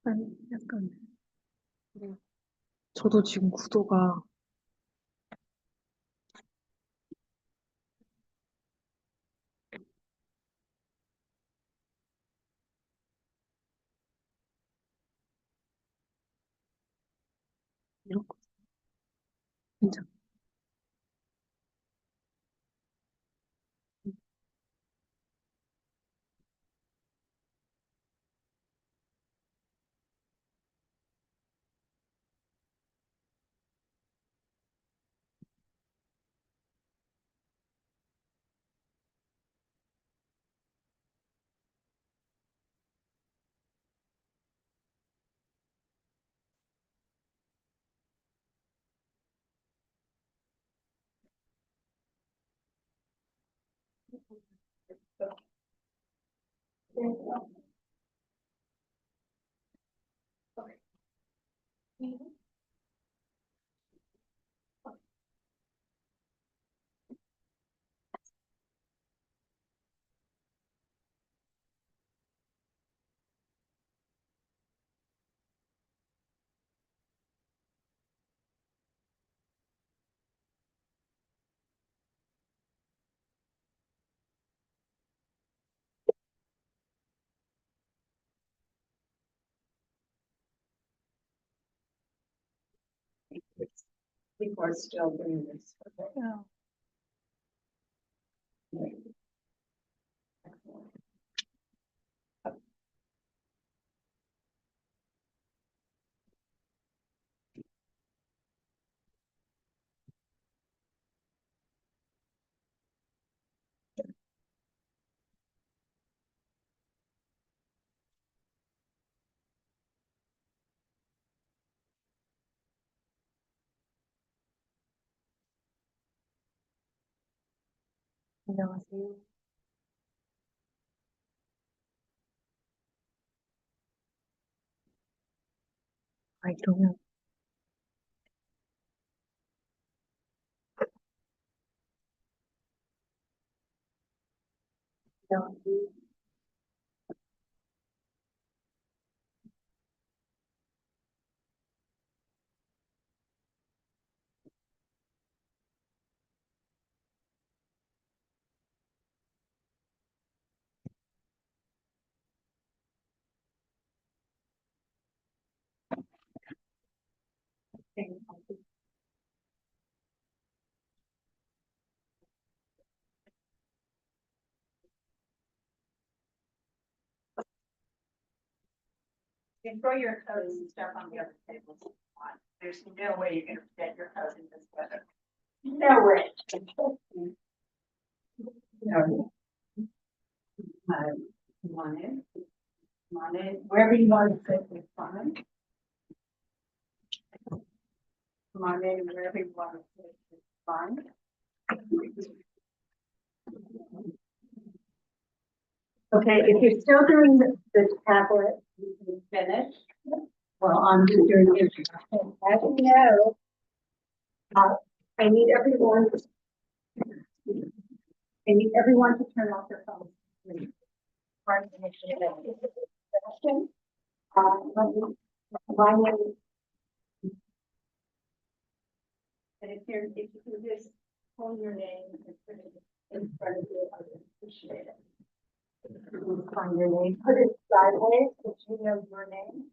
아니, 약간, 네. 저도 지금 구도가 이렇고, 괜찮아. People are still doing this. Yeah. 안녕하세요. 아, 이러면, 안녕하세요. You can throw your coats and stuff on the other tables. if you want. There's no way you're gonna forget your coat in this weather. No way. No. Come on in. Come on in. Wherever you want to sit is fine. Come on in, wherever you want to sit is fine. Okay, if you're still doing the tablet, you can finish. Well, I'm just doing the introduction. As you know, I need everyone. I need everyone to turn off their phones. Part of the session. My name. And if you can just hold your name and put it in front of you, I would appreciate it. Find your name, put it sideways, so you know your name.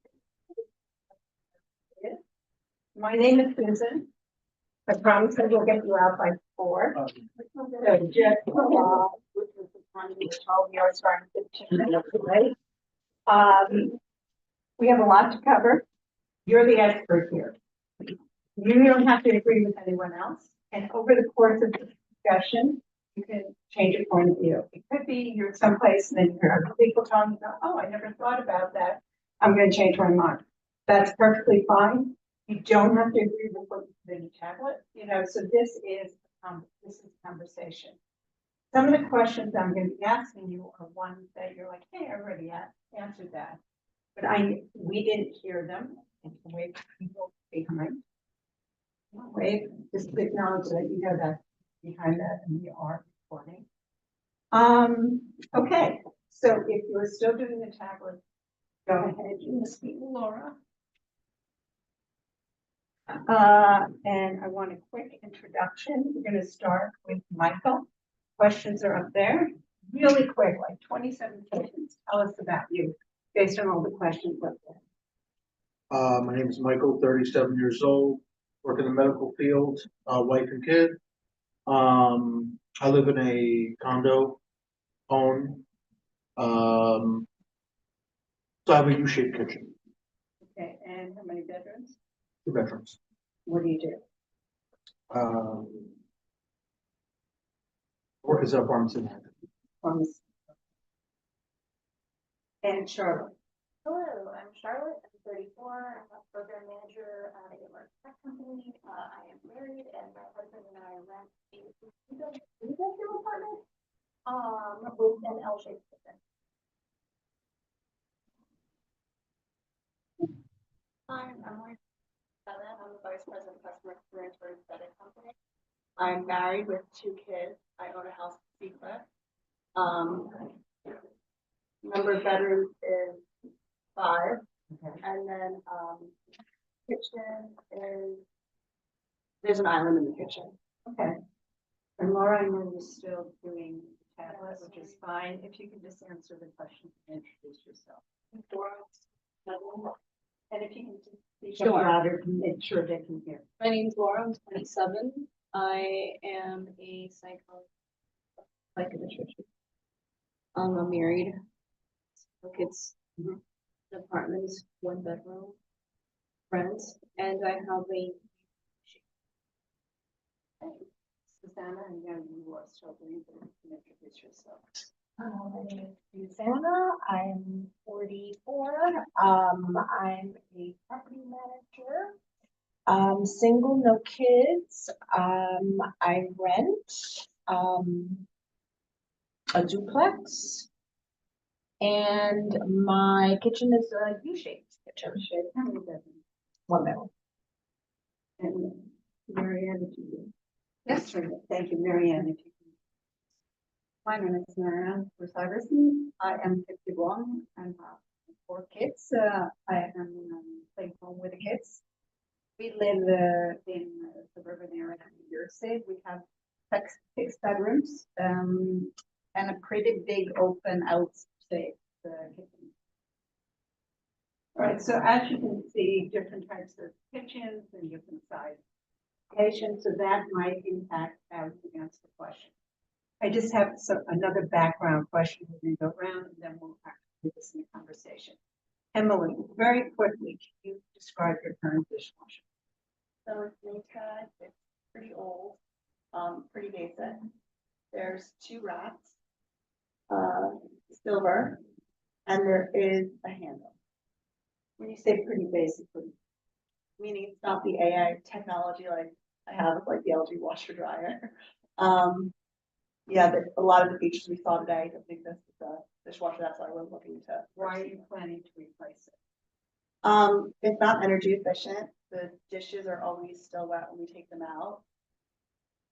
My name is Susan. I promise I will get you out by 4. So just, which is the time we told we are starting 15 minutes late. We have a lot to cover. You're the expert here. You don't have to agree with anyone else. And over the course of the discussion, you can change your point of view. It could be you're someplace and then you hear other people talking about, oh, I never thought about that. I'm going to change my mind. That's perfectly fine. You don't have to agree with what you put in your tablet. So this is conversation. Some of the questions I'm going to be asking you are ones that you're like, hey, I already answered that. But we didn't hear them. And the way people behind. Wait, just acknowledge that you know that behind that and we are recording. Okay, so if you're still doing the tablet, Go ahead, you must be Laura. And I want a quick introduction. We're gonna start with Michael. Questions are up there. Really quick, like 27 seconds. Tell us about you, based on all the questions up there. My name is Michael, 37 years old, work in the medical field, wife and kid. I live in a condo home. So I have a U-shaped kitchen, Okay, and how many bedrooms? 2 bedrooms. What do you do? Work as a pharmacy manager. Pharmacy. And Charlotte. Hello, I'm Charlotte. I'm 34. I'm a program manager at a large tech company. I am married, and my husband and I rent a three-bedroom apartment with an L-shaped kitchen. Hi, I'm Lauren. I'm the vice president of customer experience for a bedding company. I'm married with 2 kids. I own a house in Secret. Number of bedrooms is 5. Okay. And then, kitchen is, there's an island in the kitchen. Okay. And Laura, I know you're still doing tablet, which is fine. If you can just answer the question and introduce yourself. And if you can just speak up Sure. louder to make sure they can hear. My name's Laura, I'm 27. I am a psychiatrist. I'm married. It's Mhm. an apartment, is 1 bedroom, rent, and I have a Susanna, I know you are still doing, but you can introduce yourself. My name is Susanna. I'm 44. I'm a property manager. Single, no kids. I rent a duplex. And my kitchen is a U-shaped kitchen. How many bedrooms? 1 bedroom. And Marianne, if you do. Yes, sir. Thank you, Marianne, if you can. My name is Marianne Iverson. I am 51 and have 4 kids. I am staying home with the kids. We live in a suburban area in New Jersey. We have 6 bedrooms and a pretty big open outside kitchen. All right, so as you can see, different types of kitchens and different size locations, so that might impact how you answer the question. I just have another background question. We're gonna go around and then we'll actually do this in a conversation. Emily, very quickly, can you describe your current dishwasher? So it's Maytag, it's pretty old, pretty basic. There's 2 racks, silver, and there is a handle. When you say pretty basic, Meaning it's not the AI technology like I have with like the LG washer dryer. Yeah, a lot of the features we saw today don't exist with the dishwasher. That's why we're looking to. why are you planning to replace it? It's not energy efficient. The dishes are always still wet when we take them out.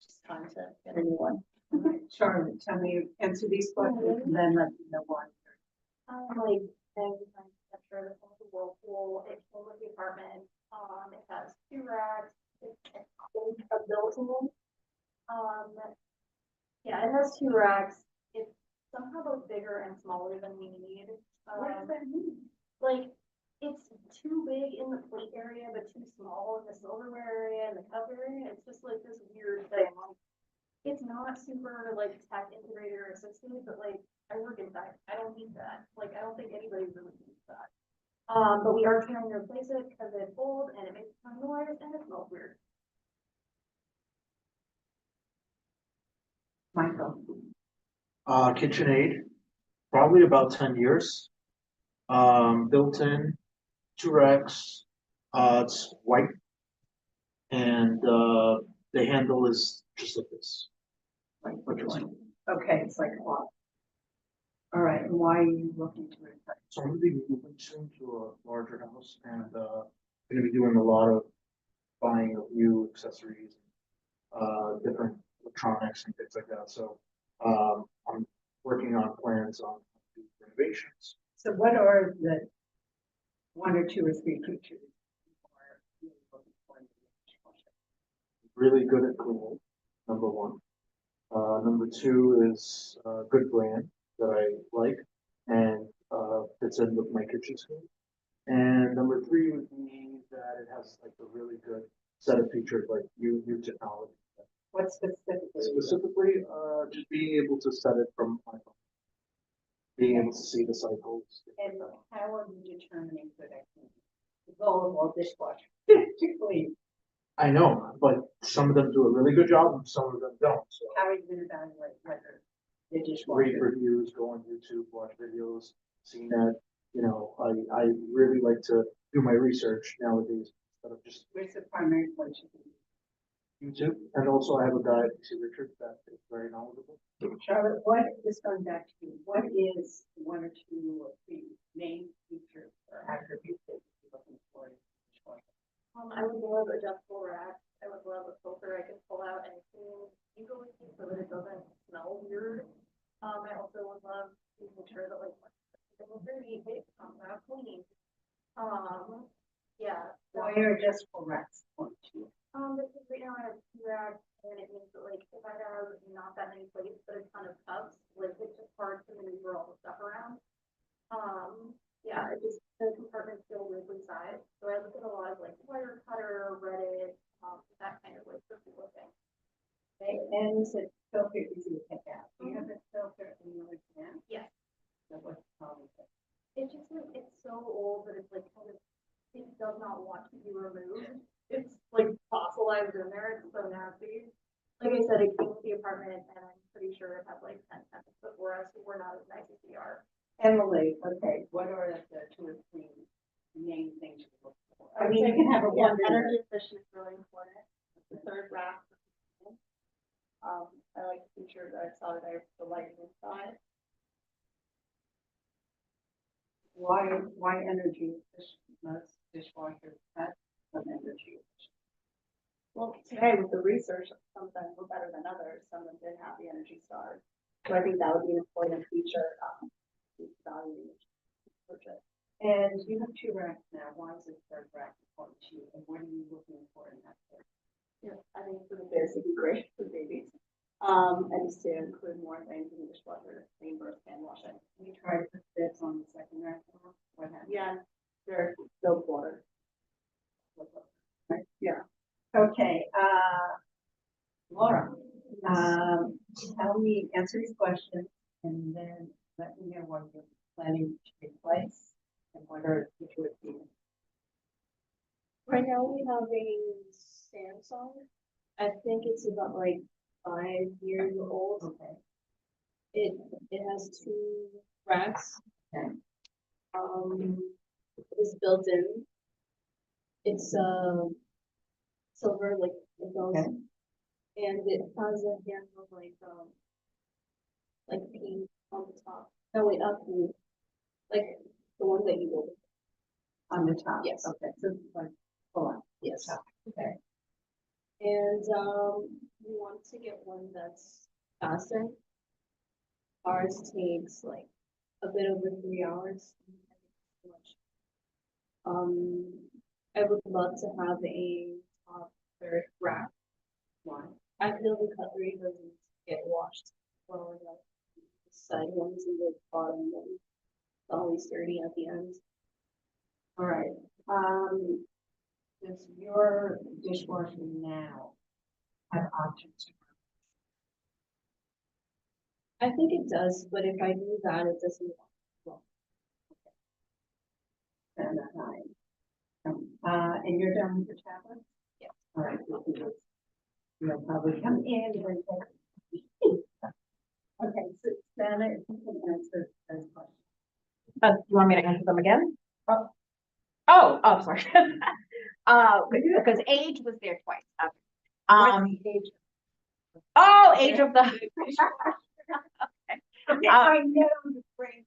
Just trying to get a new one. All right, Charlotte, tell me, answer these questions and then let me know why. Like everything, sure, this one's a whirlpool. It came with the apartment. It has 2 racks. It's a built-in. Yeah, it has 2 racks. It's somehow both bigger and smaller than we need. What does that mean? Like, it's too big in the plate area, but too small in the silverware area and the cup area. It's just like this weird thing. It's not super like tech integrated or assisted, but like I work in tech. I don't need that. Like I don't think anybody really needs that. But we are trying to replace it because it's old and it makes a ton of noise and it smells weird. Michael. KitchenAid, probably about 10 years. Built in, 2 racks, it's white. And, the handle is just like this. Like which one? Okay, it's like a clock. All right, and why are you looking to replace? So I'm gonna be moving soon to a larger house and, gonna be doing a lot of buying of new accessories, different electronics and things like that. So, I'm working on plans on renovations. So what are the 1 or 2 or 3 features. Or really looking for in the dishwasher? Really good at cleaning, number one. Number two is a good brand that I like and fits in with my kitchen scheme. And number three would be that it has like a really good set of features like new technology. What specifically? Specifically, just being able to set it from my phone. Being able to see the cycles. And how are you determining good activity? The goal of all dishwashers to clean. I know, but some of them do a really good job and some of them don't. So How are you going to evaluate whether the read dishwasher? reviews, go on YouTube, watch videos, see that, I really like to do my research nowadays instead of just Where's the primary place you can YouTube. And also I have a guy, PC Richard, that is very knowledgeable. Charlotte, what, this going back to you, what is 1 or 2 or 3 main features or attributes that you're looking for in a dishwasher? I would love adjustable racks. I would love a filter I can pull out and clean easily so that it doesn't smell weird. I also would love to make sure that like it was dirty, it comes out clean. Yeah. Why are adjustable racks important to you? Because right now I have 2 racks and it means that like if I have not that many plates but a ton of cups, like it's just hard to maneuver all the stuff around. Yeah, it just the compartments feel weirdly sized. So I look at a lot of like Wirecutter, Reddit, that kind of like tricky looking. Okay, and you said filter easy to pick out. Do you have a filter in your exam? Yes. So what's the problem with it? It's just like it's so old that it's like kind of it does not want to be removed. It's like fossilized in there. It's so nasty. Like I said, it came with the apartment, and I'm pretty sure it had like 10 tenants before us who were not as nice as we are. Emily, okay, what are the 2 or 3 main things you look for? I mean, would you say, can have a yeah, wonder. energy efficient is really important. The third rack. I like the feature that I saw that I the lighting inside. Why energy efficient? Most dishwashers have some energy efficient. Well, today with the research, some of them were better than others. Some of them didn't have the Energy Star. So I think that would be an important feature. Value purchase. And you have 2 racks now. Why is this 3rd rack important to you? And what are you looking for in that 3rd? Yeah, I think for the bears would be great for babies. And just to include more things in the dishwasher, clean birth, hand washing. You try to put this on the 2nd rack. What happened? Yeah, they're still water. Yeah. Okay, Laura, tell me, answer these questions and then let me know what you're planning to take place and what are the 2 or 3. Right now we have a Samsung. I think it's about like 5 years old. Okay. It has 2 racks. Okay. It's built in. It's silver like it goes. Okay. And it has a handle like pink on the top. No wait, not pink. Like the one that you go On the top? Yes. Okay, so it's like, hold on. Yes. Okay. And we want to get one that's faster. Ours takes like a bit over 3 hours. I would love to have a top 3rd rack. Why? I feel the cutlery doesn't get washed well enough. The side ones and the bottom ones, it's always dirty at the end. All right. Does your dishwasher now have options? I think it does, but if I do that, it doesn't. Well, And and you're done with the tablet? Yeah. All right. You'll probably come in and okay, so Santa, if you can answer those questions. You want me to answer them again? Oh. Oh, sorry. Because age was there twice. Okay. Age of the. I know the brain.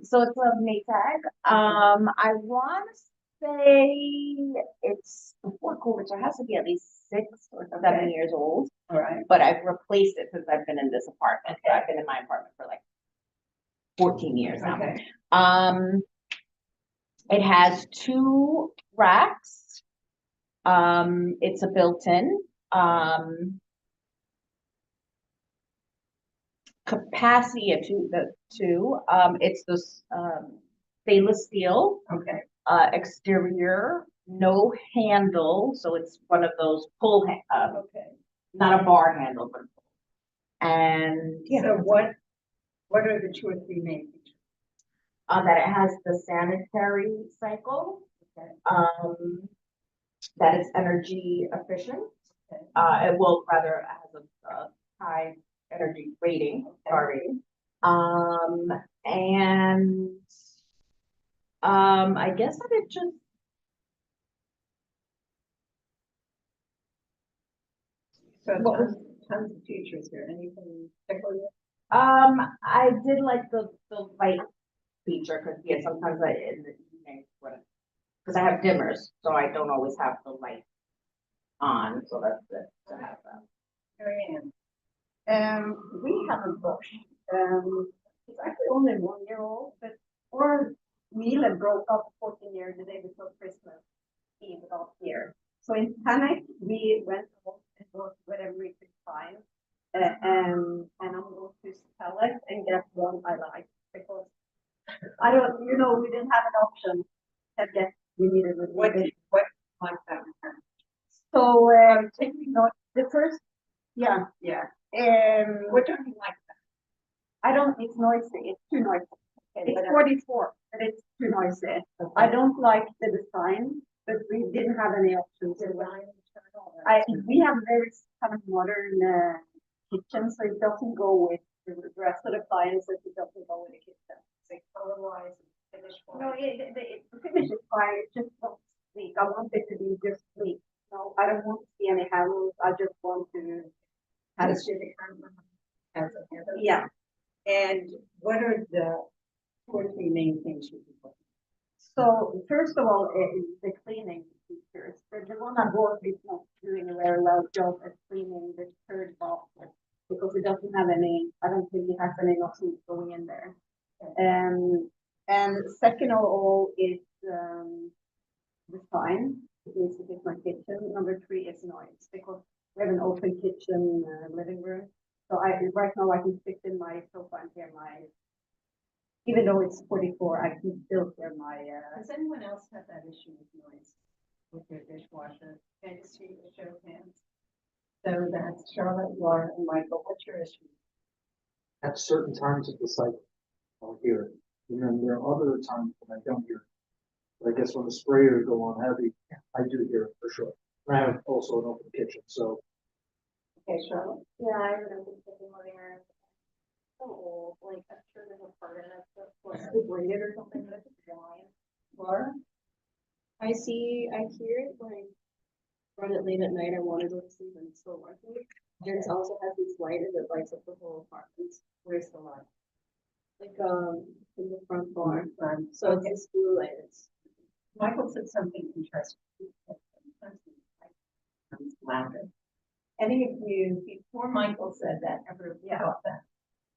So it's a Maytag. I want to say it's before COVID, so it has to be at least 6 or 7 years old. All right. But I've replaced it since I've been in this apartment. So I've been in my apartment for like 14 years now. Okay. It has 2 racks. It's a built-in, capacity of two, it's this, stainless steel, Okay. exterior, no handle, so it's one of those Okay. not a bar handle, but. And, yeah. So what are the 2 or 3 main features? That it has the sanitary cycle, that it's energy efficient. It will rather has a high energy rating, sorry. And, I guess that it just. So tons of features here. Anything particular? I did like the light feature, because, yeah, sometimes in the evening, because I have dimmers, so I don't always have the light on, so that's good to have that. Marianne. We have a book. It's actually only 1 year old, but our Mila broke up 14 years the day before Christmas Eve last year. So in panic, we went home and bought whatever we could find. And I'm going to sell it and get one I like, because I don't, we didn't have an option. And get we needed a what like that? So taking note, the first, yeah. What don't you like that? I don't. It's noisy. It's too noisy. Okay, it's 44, but it's too noisy. Okay. I don't like the design, but we didn't have any options. We have a very kind of modern kitchen, so it doesn't go with the rest of the appliances. It doesn't go with the kitchen. Like color-wise, finish-wise. No, the finish is fine. It's just not sleek. I want it to be just sleek. No, I don't want to see any handles. I just want to have a civic handle. Yeah. And what are the 2 or 3 main things you can? So first of all, the cleaning features. The one I bought is not doing a very well job at cleaning the third bathroom, because it doesn't have any. I don't think it has any nozzles going in there. And second of all is the sign. It needs to fit my kitchen. Number 3 is noise, because we have an open kitchen living room. So right now I can sit in my sofa and hear even though it's 44, I can still hear my. Does anyone else have that issue with noise with their dishwasher? Can you see the show of hands? So that's Charlotte, Laura, and Michael. What's your issue? At certain times of the cycle, I'll hear it. And then there are other times when I don't hear it. But I guess when the sprayer go on heavy, I do hear it for sure. And I have also an open kitchen, so. Okay, Charlotte. Yeah, I remember thinking living room. So old, like I'm sure there's a part in it that's like degraded or something, but it's fine. Laura? I hear it when I run it late at night. I want to go to sleep and it's still working. And it also has this light that lights up the whole apartment. Where's the light? Like in the front bar. So it's this blue light. Michael said something interesting. Louder. Any of you, before Michael said that, ever thought that?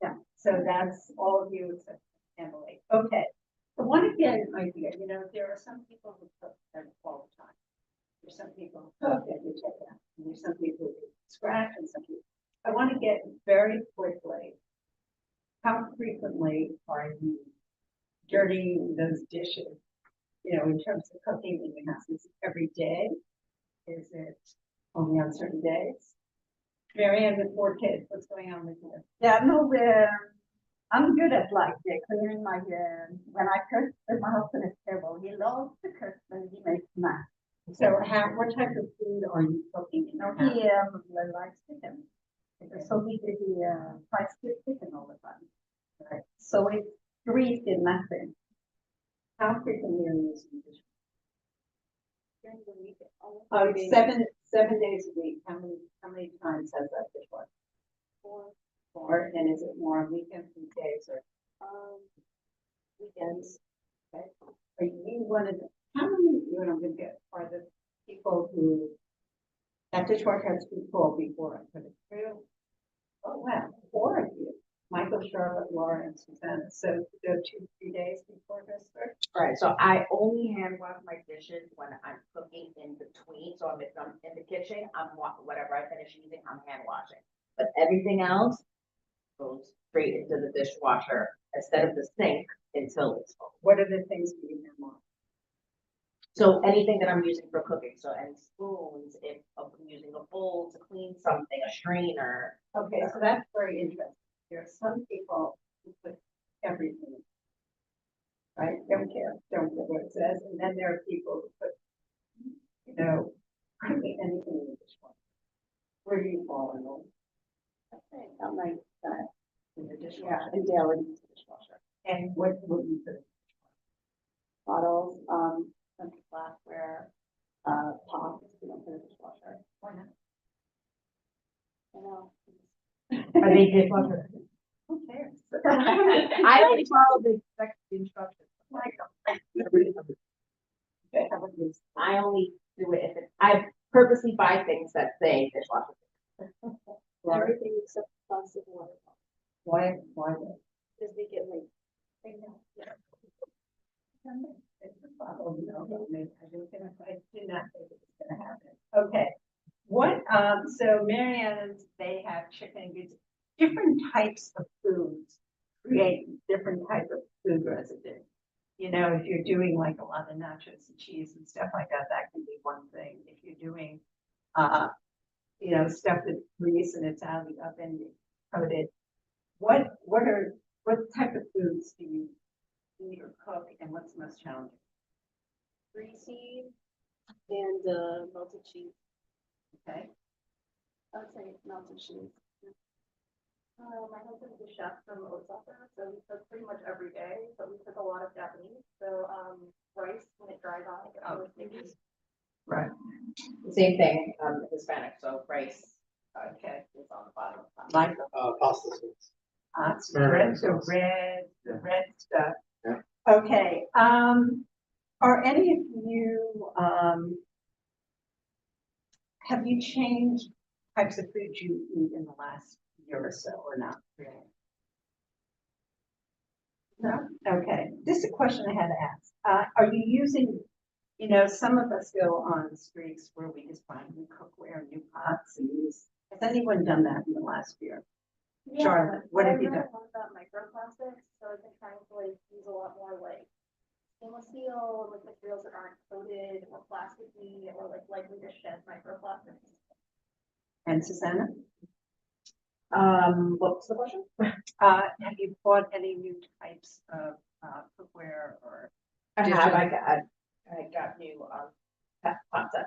Yeah. So that's all of you except Emily. Okay. I want to get an idea. There are some people who cook all the time. There's some people who cook and you take it out. And there's some people who scratch and some people. I want to get very quickly. How frequently are you dirtying those dishes? In terms of cooking in your house, is it every day? Is it only on certain days? Marianne with 4 kids, what's going on with you? Yeah, no, I'm good at clearing my, when I cook, but my husband is terrible. He loves to cook when he makes math. So what type of food are you cooking in your house? He likes chicken. So he tries to chicken all the time. Right. So it's greasy and messy. How frequently are you using the dishwasher? During the week, Oh, 7 days a week. How many times has that dishwasher? 4. And is it more on weekends, weekdays, or weekends. okay? Are you one of the? How many? I'm going to get are the people who that dishwasher has to be full before I put it through. Oh wow, 4 of you. Michael, Charlotte, Laura, and Susanna. So go 2-3 days before Christmas. Right, so I only hand wash my dishes when I'm cooking in between, so if I'm in the kitchen, whatever I finish using, I'm hand washing. But everything else goes straight into the dishwasher instead of the sink until it's full. What are the things we need them on? So anything that I'm using for cooking, so any spoons, if I'm using a bowl to clean something, a strainer. Okay, so that's very interesting. There are some people who put everything, right? Don't care what it says. And then there are people who put, you know, hardly anything in the dishwasher. Where do you fall in all? Okay, I like that. In the Yeah, dishwasher? and daily use the dishwasher. And what would you put? Bottles, some glassware, pots, you know, for the dishwasher. Why not? You know. Are they dishwasher? Who cares? I only follow the expected instructions. Okay, how about you? I only do it if it's, I purposely buy things that say dishwasher. Everything except plastic water. Why? Because they get like. It's a problem, you know, I did not think it was gonna happen. Okay. What, so Marianne's, they have chicken and goods, different types of foods create different type of food residue. You know, if you're doing like a lot of nachos and cheese and stuff like that, that can be one thing. If you're doing, you know, stuff that's grease and it's out of the oven, coated. What type of foods do you eat or cook, and what's the most challenging? Greasy and melted cheese. Okay. I would say melted cheese. My husband's a chef from Osaka, so we cook pretty much every day, but we cook a lot of Japanese, so, rice, when it dries on, it gets really sticky. Right. Same thing, Hispanic, so rice. Okay. Is on the bottom. Like, Pasta sauce. so red, the red stuff. Yeah. Okay, are any of you, have you changed types of food you eat in the last year or so, or not really? No? Okay, this is a question I had to ask. Are you using, you know, some of us go on streaks where we just buy new cookware, new pots and use, has anyone done that in the last year? Yeah, Charlotte, what have you I done? read a lot about microplastics, so I've been trying to like use a lot more like stainless steel, like materials that aren't coated or plasticky or like likely to shed microplastics. And Susanna? What's the question? Have you bought any new types of cookware or? I Dishes. have, I got new, pot set.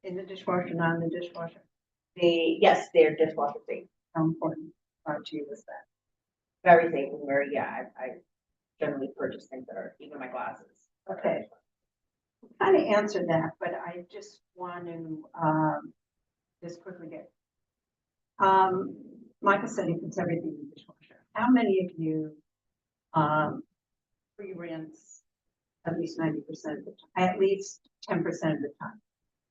In the dishwasher, not in the dishwasher? Yes, they're dishwasher safe, How important to you is that? very safe and very, yeah, I generally purchase things that are, even my glasses. Okay. Kind of answered that, but I just want to, just quickly get. Michael said he puts everything in the dishwasher. How many of you, pre-rinse at least 90% of the time, at least 10% of the time?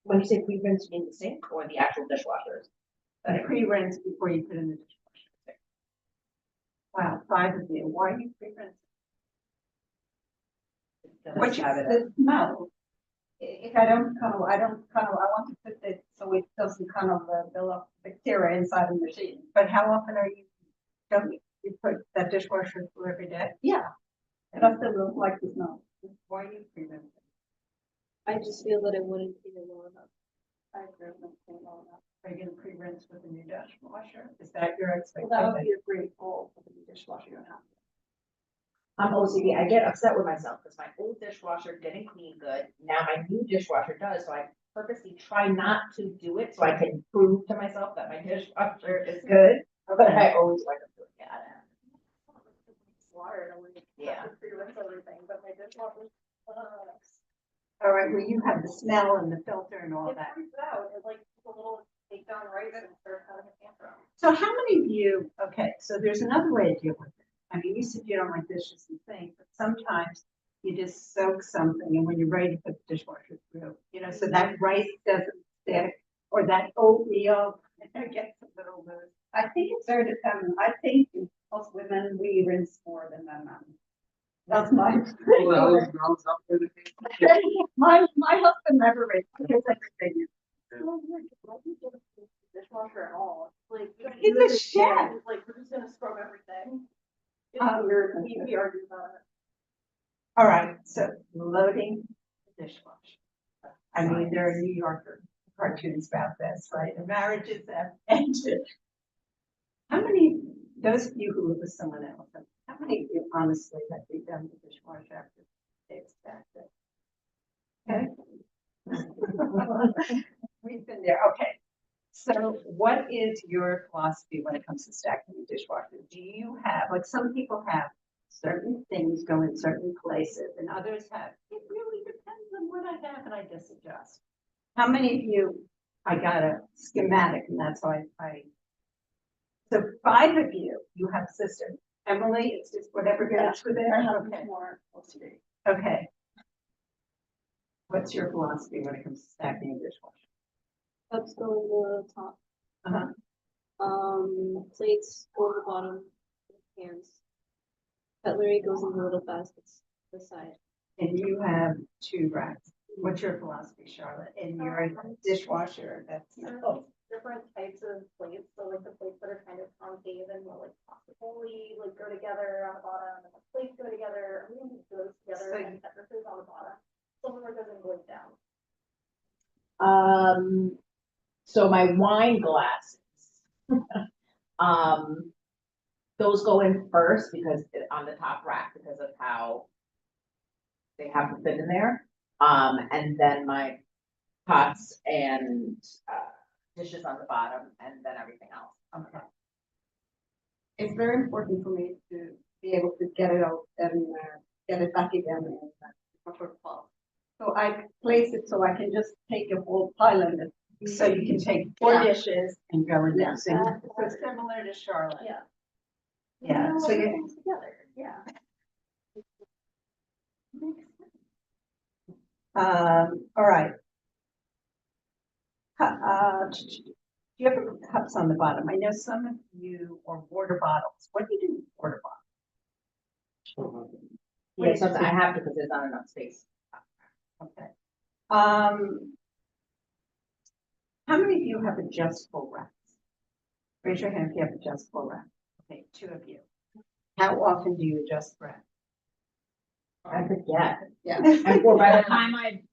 When you say pre-rinse, you mean the sink or the actual dishwashers? Pre-rinse before you put in the dishwasher. Wow, 5 of you. Why are you pre-rinsing? What you, no. If I don't cuddle, I want to put it so it doesn't kind of build up bacteria inside the machine. But how often don't you put that dishwasher through every day? Yeah. And I still don't like the smell. Why are you pre-rinsing? I just feel that it wouldn't be long enough. I agree with that long enough. Are you gonna pre-rinse with a new dishwasher? Is that your Well, that would expectation? be a great goal for the new dishwasher you have. I'm OCD. I get upset with myself because my old dishwasher didn't clean good. Now my new dishwasher does, so I purposely try not to do it so I can prove to myself that my dishwasher is good. But I always wind up doing it. Water, and we Yeah. have to pre-rinse everything, but my dishwasher sucks. All right, well, you have the smell and the filter and all It that. freaks out, it like, a little take down rice and start having a tantrum. So how many of you, okay, so there's another way to deal with it. I mean, you said you don't like dishes and things, but sometimes you just soak something and when you're ready to put the dishwasher through, you know, so that rice doesn't stick or that oatmeal gets a little loose. I think it's very dependent. I think us women, we rinse more than men. That's my. My husband never rinsed. He was like, Dishwasher at all, like. He's a chef. Like, we're just gonna scrub everything. We argue about it. All right, so loading the dishwasher. I mean, there are New Yorker cartoons about this, right? The marriages have ended. How many, those of you who live with someone else, how many of you honestly have you done the dishwasher after it's back there? Okay. We've been there, okay. So what is your philosophy when it comes to stacking the dishwasher? Do you have, like some people have certain things go in certain places and others have, it really depends on what I have and I just adjust. How many of you, I got a schematic and that's why so 5 of you, you have systems. Emily, it's just whatever goes for there. Okay. more. Okay. What's your philosophy when it comes to stacking a dishwasher? Cups go in the top, Uh-huh. plates go in the bottom, hands. Cutlery goes in the little baskets, the side. And you have 2 racks. What's your philosophy, Charlotte? In your dishwasher, that's. Different types of plates, so like the plates that are kind of concave and more like possibly like go together on the bottom, and the plates go together, everything goes together, So- and surfaces on the bottom. Silverware doesn't glue down. So my wine glasses, those go in first because on the top rack because of how they have to fit in there. And then my pots and dishes on the bottom, and then everything else. Okay. It's very important for me to be able to get it out and get it back again in the proper pot. So I place it so I can just take a whole pile of it. So you can take 4 Yeah. dishes and go in there. Yeah. So similar to Charlotte. Yeah. Yeah, so you, Everything's together, yeah. all right. Do you have cups on the bottom? I know some of you, or water bottles. What do you do with water bottles? Yeah, so I have to because there's not enough space. Okay. How many of you have adjustable racks? Raise your hand if you have adjustable racks. Okay, 2 of you. How often do you adjust the rack? I forget. Yeah. And for by the time I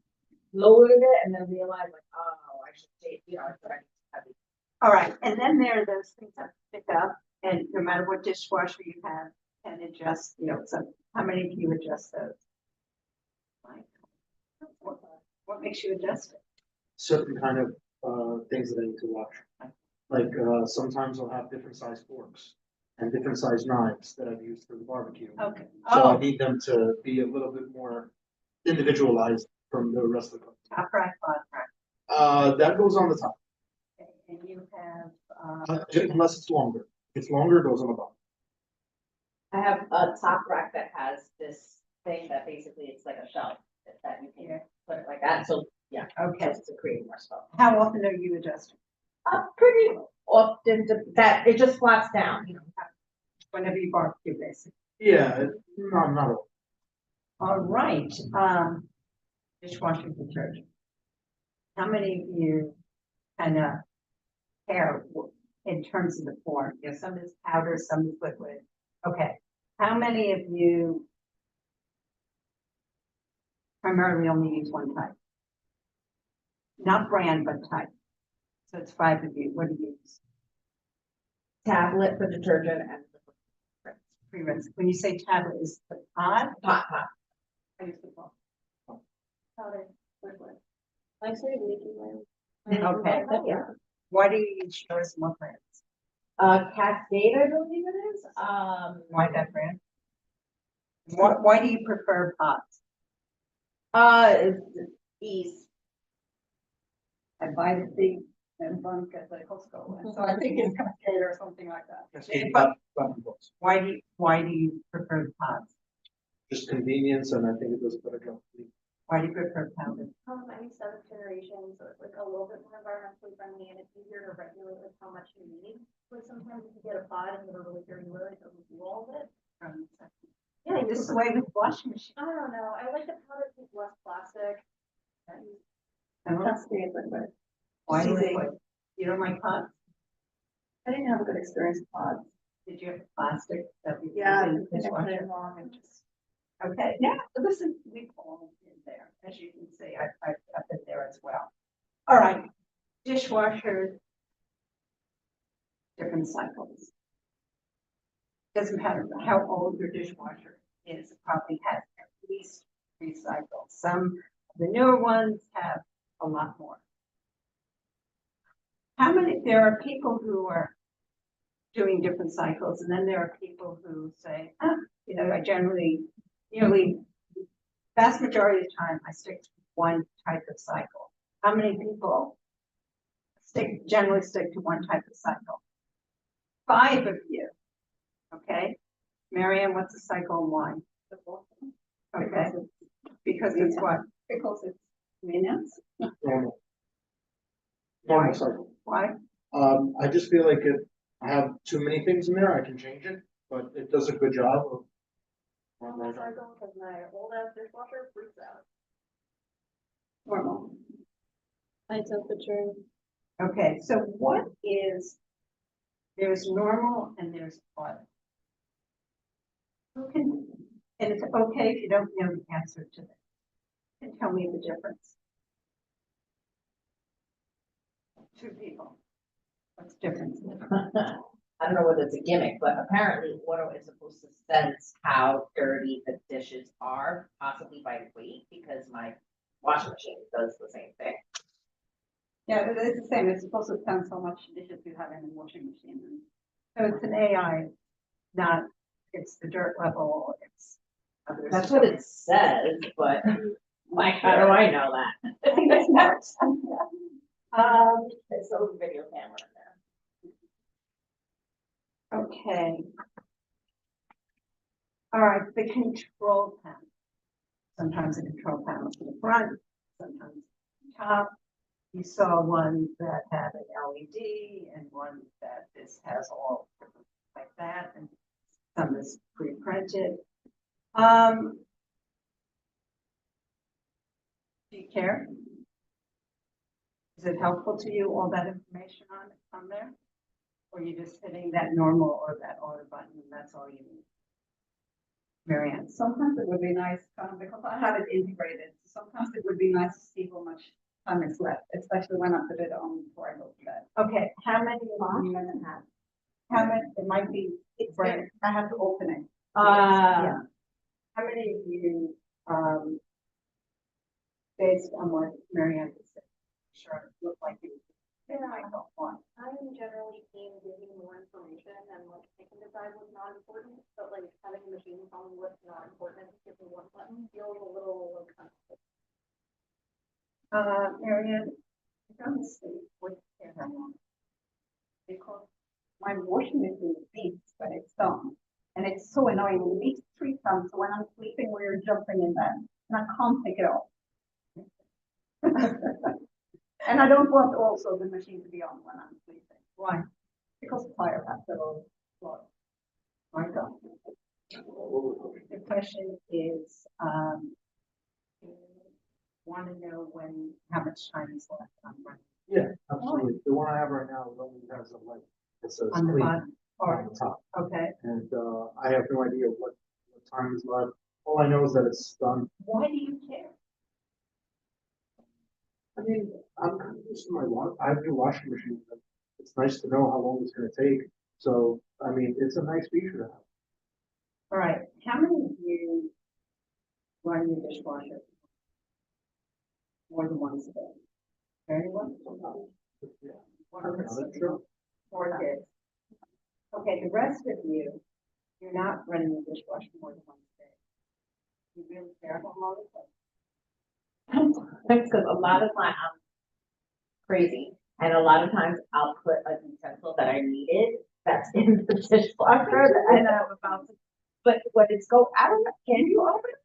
loaded it and then realized like, oh, I should take, but I have it. All right, and then there are those things that pick up, and no matter what dishwasher you have, can adjust, so how many of you adjust those? What makes you adjust it? Certain kind of, things that I need to wash. Like, sometimes I'll have different size forks and different size knives that I've used for the barbecue. Okay. So I Oh, need them to be a little bit more individualized from the rest of the company. top rack, bottom rack. That goes on the top, And you have, unless it's longer. If it's longer, it goes on the bottom. I have a top rack that has this thing that basically it's like a shelf that you can put it like that. So yeah, okay. just to create more space. How often are you adjusting? Pretty often that it just flops down. Whenever you barbecue, basically. Yeah, not all. All right, dishwasher detergent. How many of you kind of care in terms of the form? Some is powder, some is liquid. Okay, how many of you primarily only use one type? Not brand, but type. So it's 5 of you. What do you use? Tablet for detergent and Pre-rinse. When you say tablet, is the pot? pot. I use the pot. Powder, liquid. I started making my own. Okay. Yeah. Why do you use yours and what brands? Cascade, I believe it is. Why that brand? Why do you prefer pots? It's ease. I buy the big bunk at the Costco, and so I think it's Cascade or something like that. Button books. Why do you prefer the pots? Just convenience, and I think it does a better job. Why do you prefer powder? I use seventh generation, so it's like a little bit more environmentally friendly and it's easier to regulate with how much you need. Like sometimes if you get a pot and you have a really dirty load, it doesn't do all of it. Yeah, This is the way with washing machine. I don't know. I like the powder to use less plastic. That's the but Why do easy. you don't like pots? I didn't have a good experience with pods. Did you have plastic that we? Yeah, in I the put dishwasher? it wrong and just. Okay, yeah, listen, we've all been there, as you can see, I've been there as well. All right, dishwasher, different cycles. Doesn't matter how old your dishwasher is, it probably has at least 3 cycles. Some of the newer ones have a lot more. There are people who are doing different cycles, and then there are people who say, I generally, nearly, vast majority of the time, I stick to one type of cycle. How many people generally stick to one type of cycle? 5 of you. Okay. Marianne, what's the cycle and why? Okay. Because it's what? Because it's minutes. Normal. Normal cycle. Why? I just feel like if I have too many things in there, I can change it, but it does a good job of. Normal cycle, because my old ass dishwasher freaks out. Normal. High temperature. Okay, so there's normal and there's auto. And it's okay if you don't know the answer to this. And tell me the difference. 2 people. What's the difference? I don't know whether it's a gimmick, but apparently auto is supposed to sense how dirty the dishes are, possibly by weight, because my washing machine does the same thing. Yeah, but it's the same. It's supposed to sense how much dishes you have in the washing machine. So it's an AI, it's the dirt level, it's. That's what it says, but like, how do I know that? I think that's smart. There's a video camera in there. Okay. All right, the control panel. Sometimes the control panel's in the front, sometimes on top. You saw one that had an LED and one that this has all like that, and some is pre-printed. Do you care? Is it helpful to you, all that information on there? Or you just hitting that normal or that auto button, and that's all you need? Marianne? Sometimes it would be nice, because I have it integrated. Sometimes it would be nice to see how much time is left, especially when I put it on before I go to bed. Okay, how many do you have? How many, it might be, right, I have to open it. yeah. How many of you, based on what Marianne said, sure, it looked like you. I don't want. I'm generally keen to give you more information and like I can decide what's not important, but like having a machine tell me what's not important, give me one button feels a little like Marianne, I don't see what care I want. Because my washing machine beeps when it's done. And it's so annoying. It beeps 3 times. So when I'm sleeping, we're jumping in bed. And I can't take it off. And I don't want also the machine to be on when I'm sleeping. Why? Because the fire has a little flow. My God. The question is, you want to know how much time is left on running Yeah, absolutely. The one I have right now only has a light. It says on the clean bottom? on the top. Okay. And, I have no idea what time is left. All I know is that it's done. Why do you care? I mean, I'm kind of used to I have a new washing machine. It's nice to know how long it's gonna take. So, I mean, it's a nice feature to have. All right. How many of you run your dishwasher more than once a day? Anyone? Yeah. Okay, That's true. 4 kids. Okay, the rest of you, you're not running the dishwasher more than once a day. You really care how long it takes? Because a lot of time I'm crazy, and a lot of times I'll put a utensil that I needed that's in the dishwasher that I know I'm about to. But when it's I don't know, can you open it?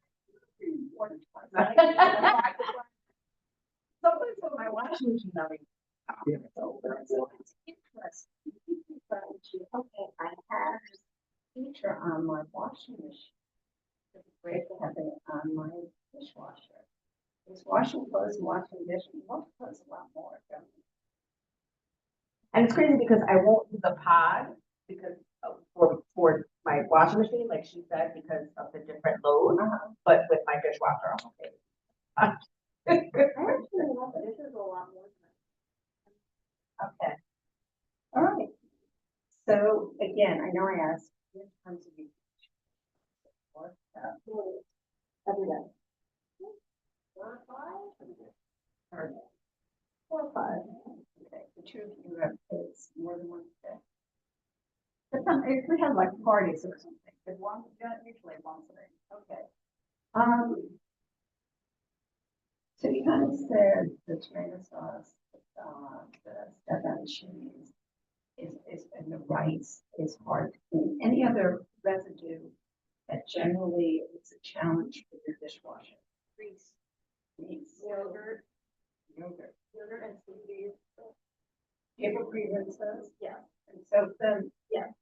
Sometimes when my washing machine, I mean, Yeah. so that's interesting. Okay, I have this feature on my washing machine. It's great to have it on my dishwasher. It's washing clothes, washing dishes, wash clothes a lot more. don't you? And it's crazy because I won't use a pod because for my washing machine, like she said, because of the different loads, but with my dishwasher, I'm okay. I actually love it. This is a lot more than Okay. All right. So again, I know I asked in terms of you. every day. Or four or five. Okay, the two of you have kids more than one kid. But if we have like parties or something, but one, usually once a day. Okay. So you kind of said the tomato sauce, the stuff on cheese is, and the rice is hard to clean. Any other residue that generally is a challenge for your dishwasher? Grease, Grease, yogurt, yogurt, yogurt and sweeties. paper grievances, Yeah. and soap them. Yeah.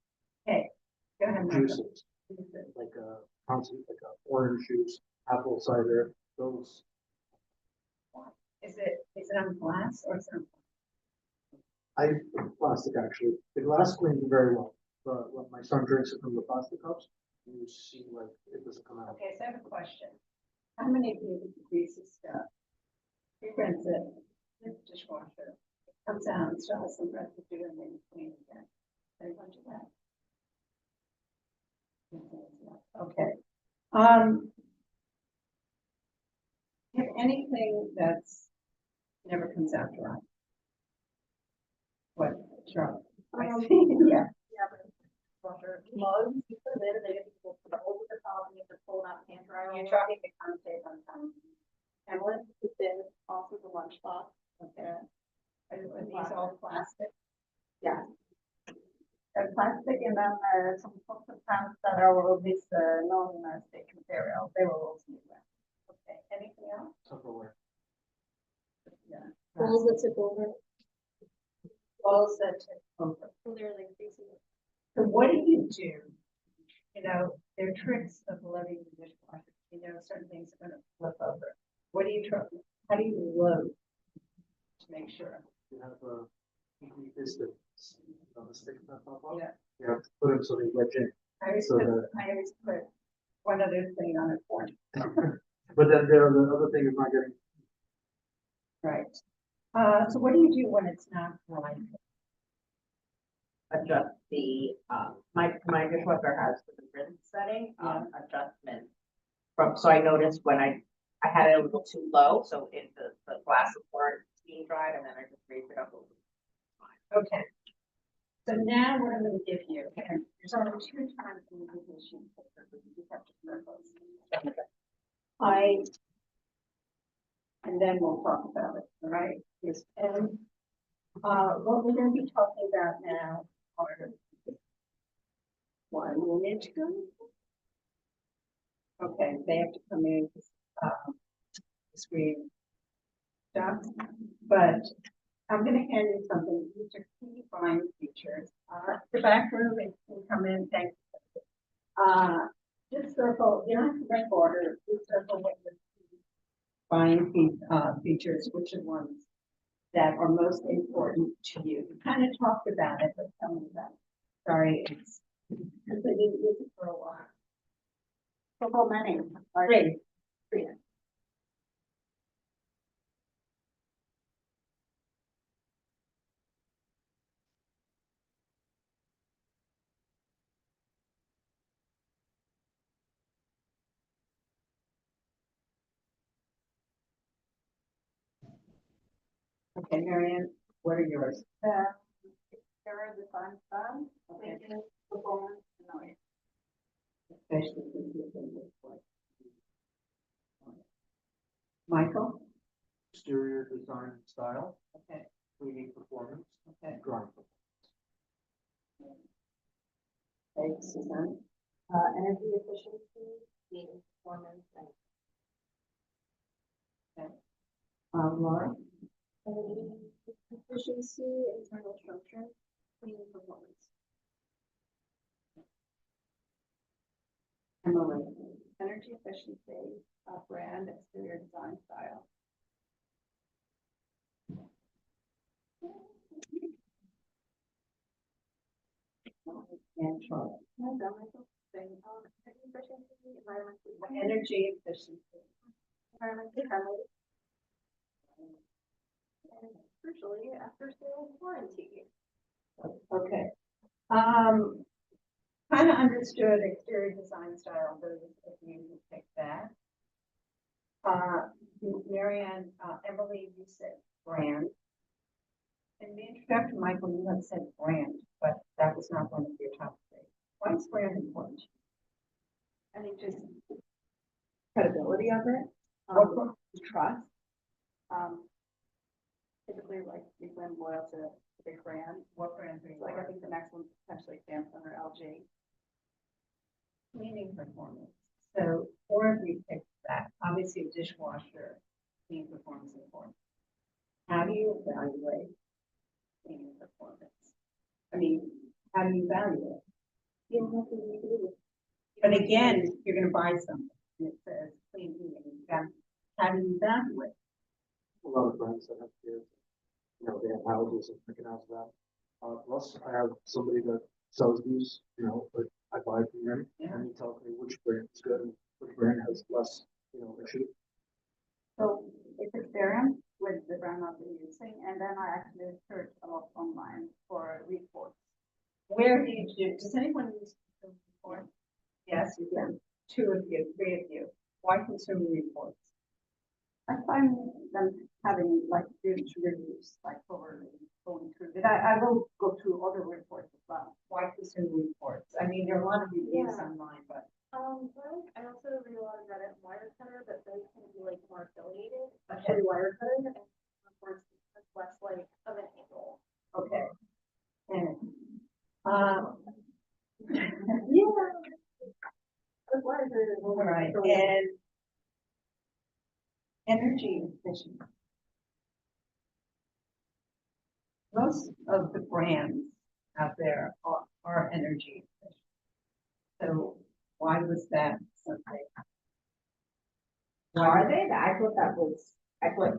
Okay, go ahead. Michael. Juices, like like orange juice, apple cider, those. Is it on glass or something? Plastic actually. The glass cleans very well, but when my son drinks it from the plastic cups, you see like it doesn't come out. Okay, so I have a question. How many of you grease this stuff? You rinse it, in the dishwasher, it comes out, and still has some residue, and then you clean it again. Everyone do that? Okay. Have anything that's never comes out dry? What, Charlotte? I see, yeah. Yeah, but water mugs, you put it in, they get people put it over the top and you have to pull it out, can't dry. You're talking the contact on time. Hamlet, it's in off of the lunchbox. Okay. Are these all plastic? Yeah. And plastic, and then some plastic pans that are all this non-stick material, they will also be that. Okay, anything else? Tupperware. Yeah. Bowls that tip over, Balls that tip over. literally greasy. So what do? You know, there are tricks of loading the dishwasher. You know, certain things are gonna flip over. What do you try? How do you load to make sure? You have a piston on the stick that pop up. Yeah. You have to put them so they wedge in. I always So put one other thing on it for me. But then the other thing is not getting. Right. So what do you do when it's not dry? Adjust the, my dishwasher has the rinse setting, adjustment. So I noticed when I had it a little too low, so the glasses weren't being dried, and then I just raised it up a little. Okay. So now what I'm gonna give you, and there's only two times in the position. You just have to circle. And then we'll talk about it, all right? Yes, and, what we're gonna be talking about now are 1 minute ago. Okay, they have to come in, screen stuff, but I'm gonna hand you something. These are key buying features. The back room, it can come in, thanks. Just circle, you don't have to rank order, just circle what your key buying features, which are ones that are most important to you. You kind of talked about it, but tell me about it. Sorry, it's, because I didn't use it for a while. So many. Great. Okay, Marianne, what are yours? There are the fun stuff, Okay. maintenance, performance, and noise. Especially since you've been with what? Michael? Exterior design and style, Okay, cleaning performance, okay. drying performance. Okay, Suzanne? Energy efficiency, maintenance performance, and Laura? Energy efficiency, internal structure, cleaning performance. Emily? Energy efficiency, brand, exterior design style. And Charlotte? I've done myself saying, energy efficiency, environmentally, Energy efficiency. environmentally friendly. And crucially, after sales warranty. Okay. Kind of understood exterior design style, those of you who picked that. Marianne, Emily, you said brand. In the introduction, Michael, you had said brand, but that was not one of your top three. Why is brand important? I think just credibility of it, trust. Typically, like, we blend loyal to a big brand. What brand are you Like, I think the next one potentially Samsung or LG. Cleaning performance. So four of you picked that. Obviously, a dishwasher, cleaning performance is important. How do you evaluate cleaning performance? I mean, how do you evaluate? You don't have to redo it. But again, you're gonna buy something and it says clean heating. How do you evaluate? A lot of brands that have here, you know, they have houses and freaking out of that. Plus, I have somebody that sells these, you know, but I buy from them and he tells me which brand is good and which brand has less, you know, issue. So it's experience with the brand I've been using, and then I actually searched a lot online for reports. Where do you do? Does anyone use consumer reports? Yes, you do. Two of you, three of you. Why consumer reports? I find them having like good reviews, like over going through it. I will go through other reports as well. Why consumer reports? I mean, there are a lot of reviews Yeah. online, but I also read a lot of Reddit Wirecutter, but those can be like more affiliated, especially Wirecutter, and reports is less like of an angle. okay. And Yeah. That's why all right, and energy efficiency. Most of the brands out there are energy efficient. So why was that something? Are they? I thought I thought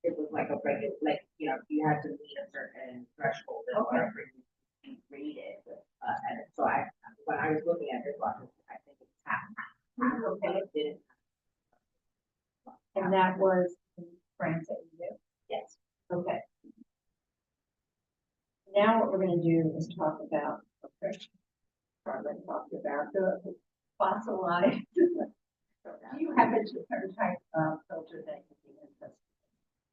it was like a regular, like, you know, you had to meet a certain threshold in order for you to be rated. And so when I was looking at this one, I think it's half, okay, it didn't. And that was brands that you knew? Yes. Okay. Now what we're gonna do is talk about, okay, Charlotte talked about the fossilized. Do you have a certain type of filter that you be interested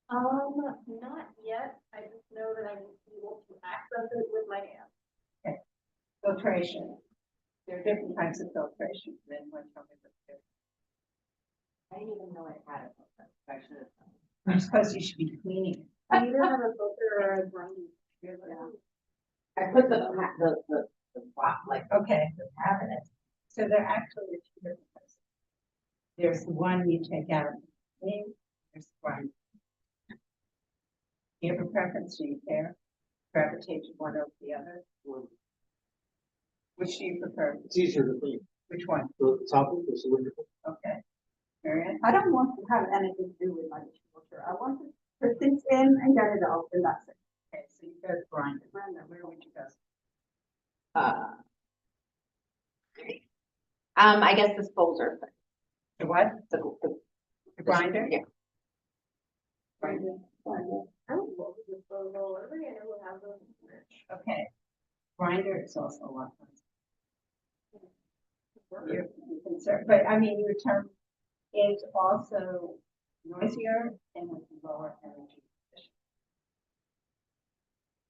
not yet. I just know that I need to be able to access it with my hand. in? Filtration. There are different types of filtration. Then what tell me what's different? I didn't even know it had a filter. I should have. I suppose you should be cleaning it. I either have a filter or a grinding. I put the box, like, Okay, the cabinet. so there actually are two different types. There's the one you take out of the thing, there's the one. Do you have a preference? Do you care? Gravitate to one over the other? Which do you prefer? It's easier to clean. Which one? The top of the cylindrical. Okay. Marianne? I don't want to have anything to do with my dishwasher. I want to put things in and get it out, and that's it. Okay, so you go to grinder. Brenda, where would you go? I guess disposer. The what? The grinder? Yeah. Grinder. I don't know the disposal. Everybody I know has those. Okay. Grinder is also a lot of you're concerned, but I mean, your term is also noisier and with lower energy efficiency.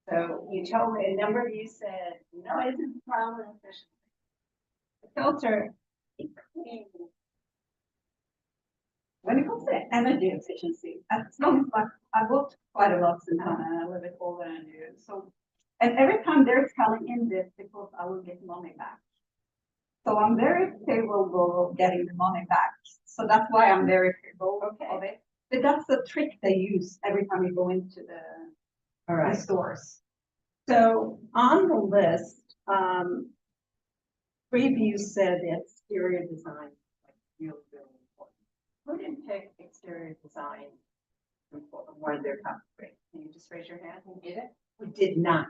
So you told me, a number of you said, no, it isn't a problem with efficiency. The filter, it cleans. When it comes to energy efficiency, as long as I've worked quite a lot in Ghana and I live it older than you, so, and every time they're telling in this because I will get money back. So I'm very favorable of getting the money back. So that's why I'm very favorable of it. But that's the trick they use every time you go into the All the right. stores. So on the list, preview said the exterior design, like really, really important. Who didn't pick exterior design for one of their top three? Can you just raise your hand? Who did it? Who did not?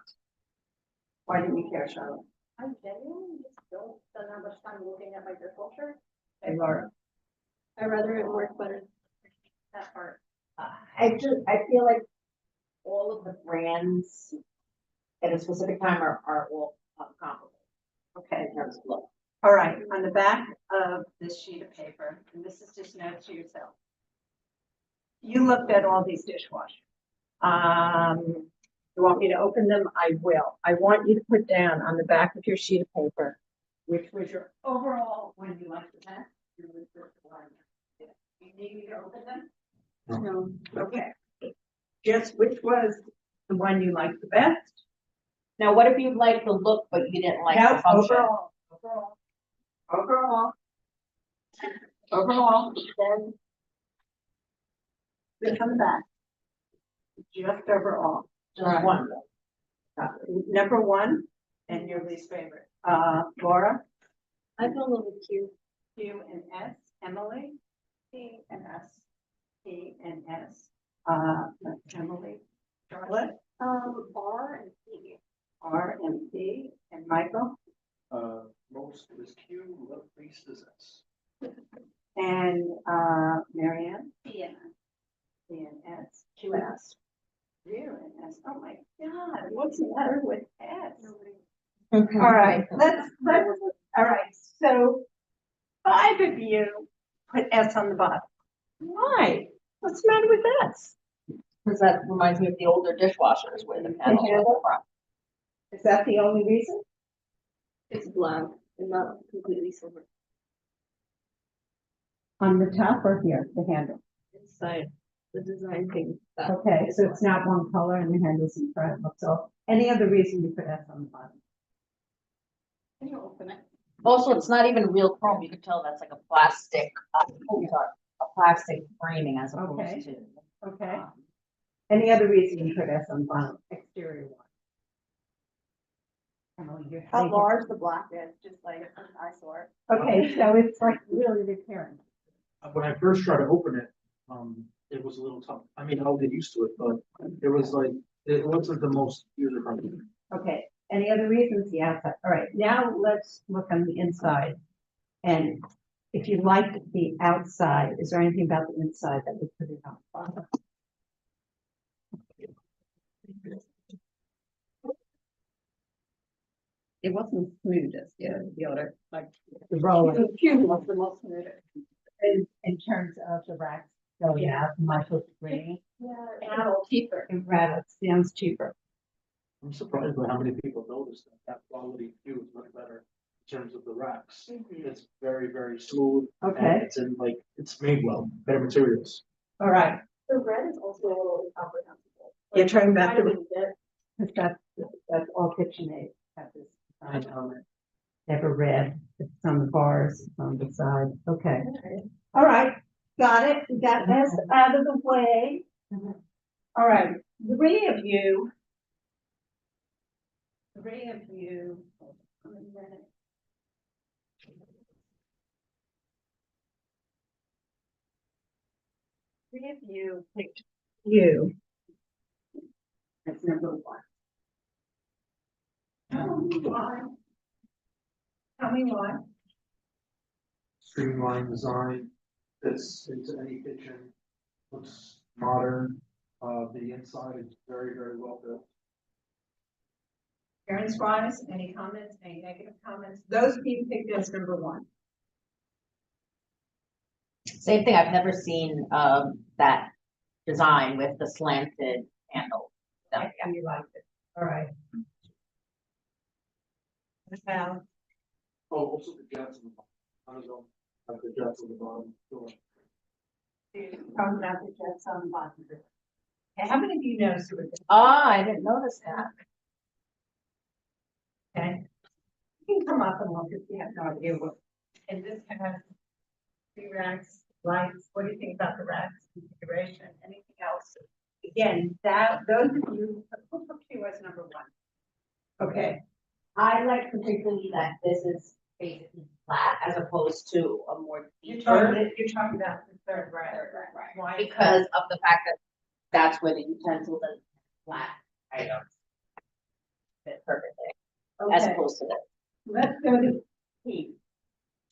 Why didn't you care, Charlotte? I genuinely just don't spend that much time looking at microculture. Hey, Laura. I'd rather it work better. That part. I feel like all of the brands at a specific time are all comparable Okay. in terms of look. All right, on the back of this sheet of paper, and this is just notes to yourself. You looked at all these dishwashers. You want me to open them? I will. I want you to put down on the back of your sheet of paper, which was your overall one you liked the best. Your first one. You need me to open them? No. Okay. Just which was the one you liked the best? Now, what if you liked the look, but you didn't like No, the function? Overall, then. Then come back. Just overall. Just one. Number one, and your least favorite. Laura, I fell in love with Q. Q and S, Emily, P and S, P and S. That's Emily, Charlotte, R and P. R and P, and Michael, Most is Q, least is S. and, Marianne, P and S. P and S, Q and S. you and S. Oh my God, what's the matter with S? Nobody. All right, all right, so 5 of you put S on the bottom. Why? What's the matter with S? Because that reminds me of the older dishwashers where the panels were handle? front. Is that the only reason? It's black and not completely silver. On the top or here, the handle? Inside the design thing. That Okay, so it's not one color and the handle's in front, so any other reason you put S on the bottom? Can you open it? Also, it's not even real chrome. You can tell that's like a plastic, a plastic framing as Okay. opposed to. Okay, any other reason you put S on the bottom, exterior one? Emily, you're How saying- large the black is, just like an eyesore. Okay, so it's like really repairing. When I first tried to open it, it was a little tough. I mean, I'll get used to it, but it was like, it wasn't the most user friendly. Okay, any other reasons? The outside, all right, now let's look on the inside. And if you liked the outside, is there anything about the inside that would put it on the bottom? It wasn't smooth as the other, like the roller. The cube was the most smooth. In terms of the racks going out, Michael's agreeing, Yeah. rattle cheaper. It rattles, sounds cheaper. I'm surprised by how many people noticed that that quality view is much better in terms of the racks. It's very, very smooth. and Okay, It's in like, it's made well, better materials. all right. The red is also a little incomprehensible. You're talking about I the, didn't get. because that's all KitchenAid have this design on it. They have a red, it's on the bars, it's on the side, okay. All right, got it, we got this out of the way. All right, three of you. Hold on a minute. Three of you picked you. That's number one. Tell me why. Tell me why. Streamlined design, fits into any kitchen, looks modern. The inside is very, very well built. Parents wise, any comments, any negative comments? Those being picked as number one. Same thing, I've never seen, that design with the slanted handle. I you liked it. All right. Now, Oh, also the jets in the bottom. I don't know, have the jets on the bottom. Sure. talking about the jets on the bottom. Okay, how many of you know Stuart? Ah, I didn't notice that. Okay. You can come up and look if you have no idea what. And this has three racks lights, what do you think about the racks configuration, anything else? Again, those of you, who put Q as number one? Okay, I like particularly that this is basically flat as opposed to a more you're deeper. talking about the third rack. Why? Because of the fact that that's where the utensils and flat items fit perfectly, as Okay, opposed to this. let's go to P.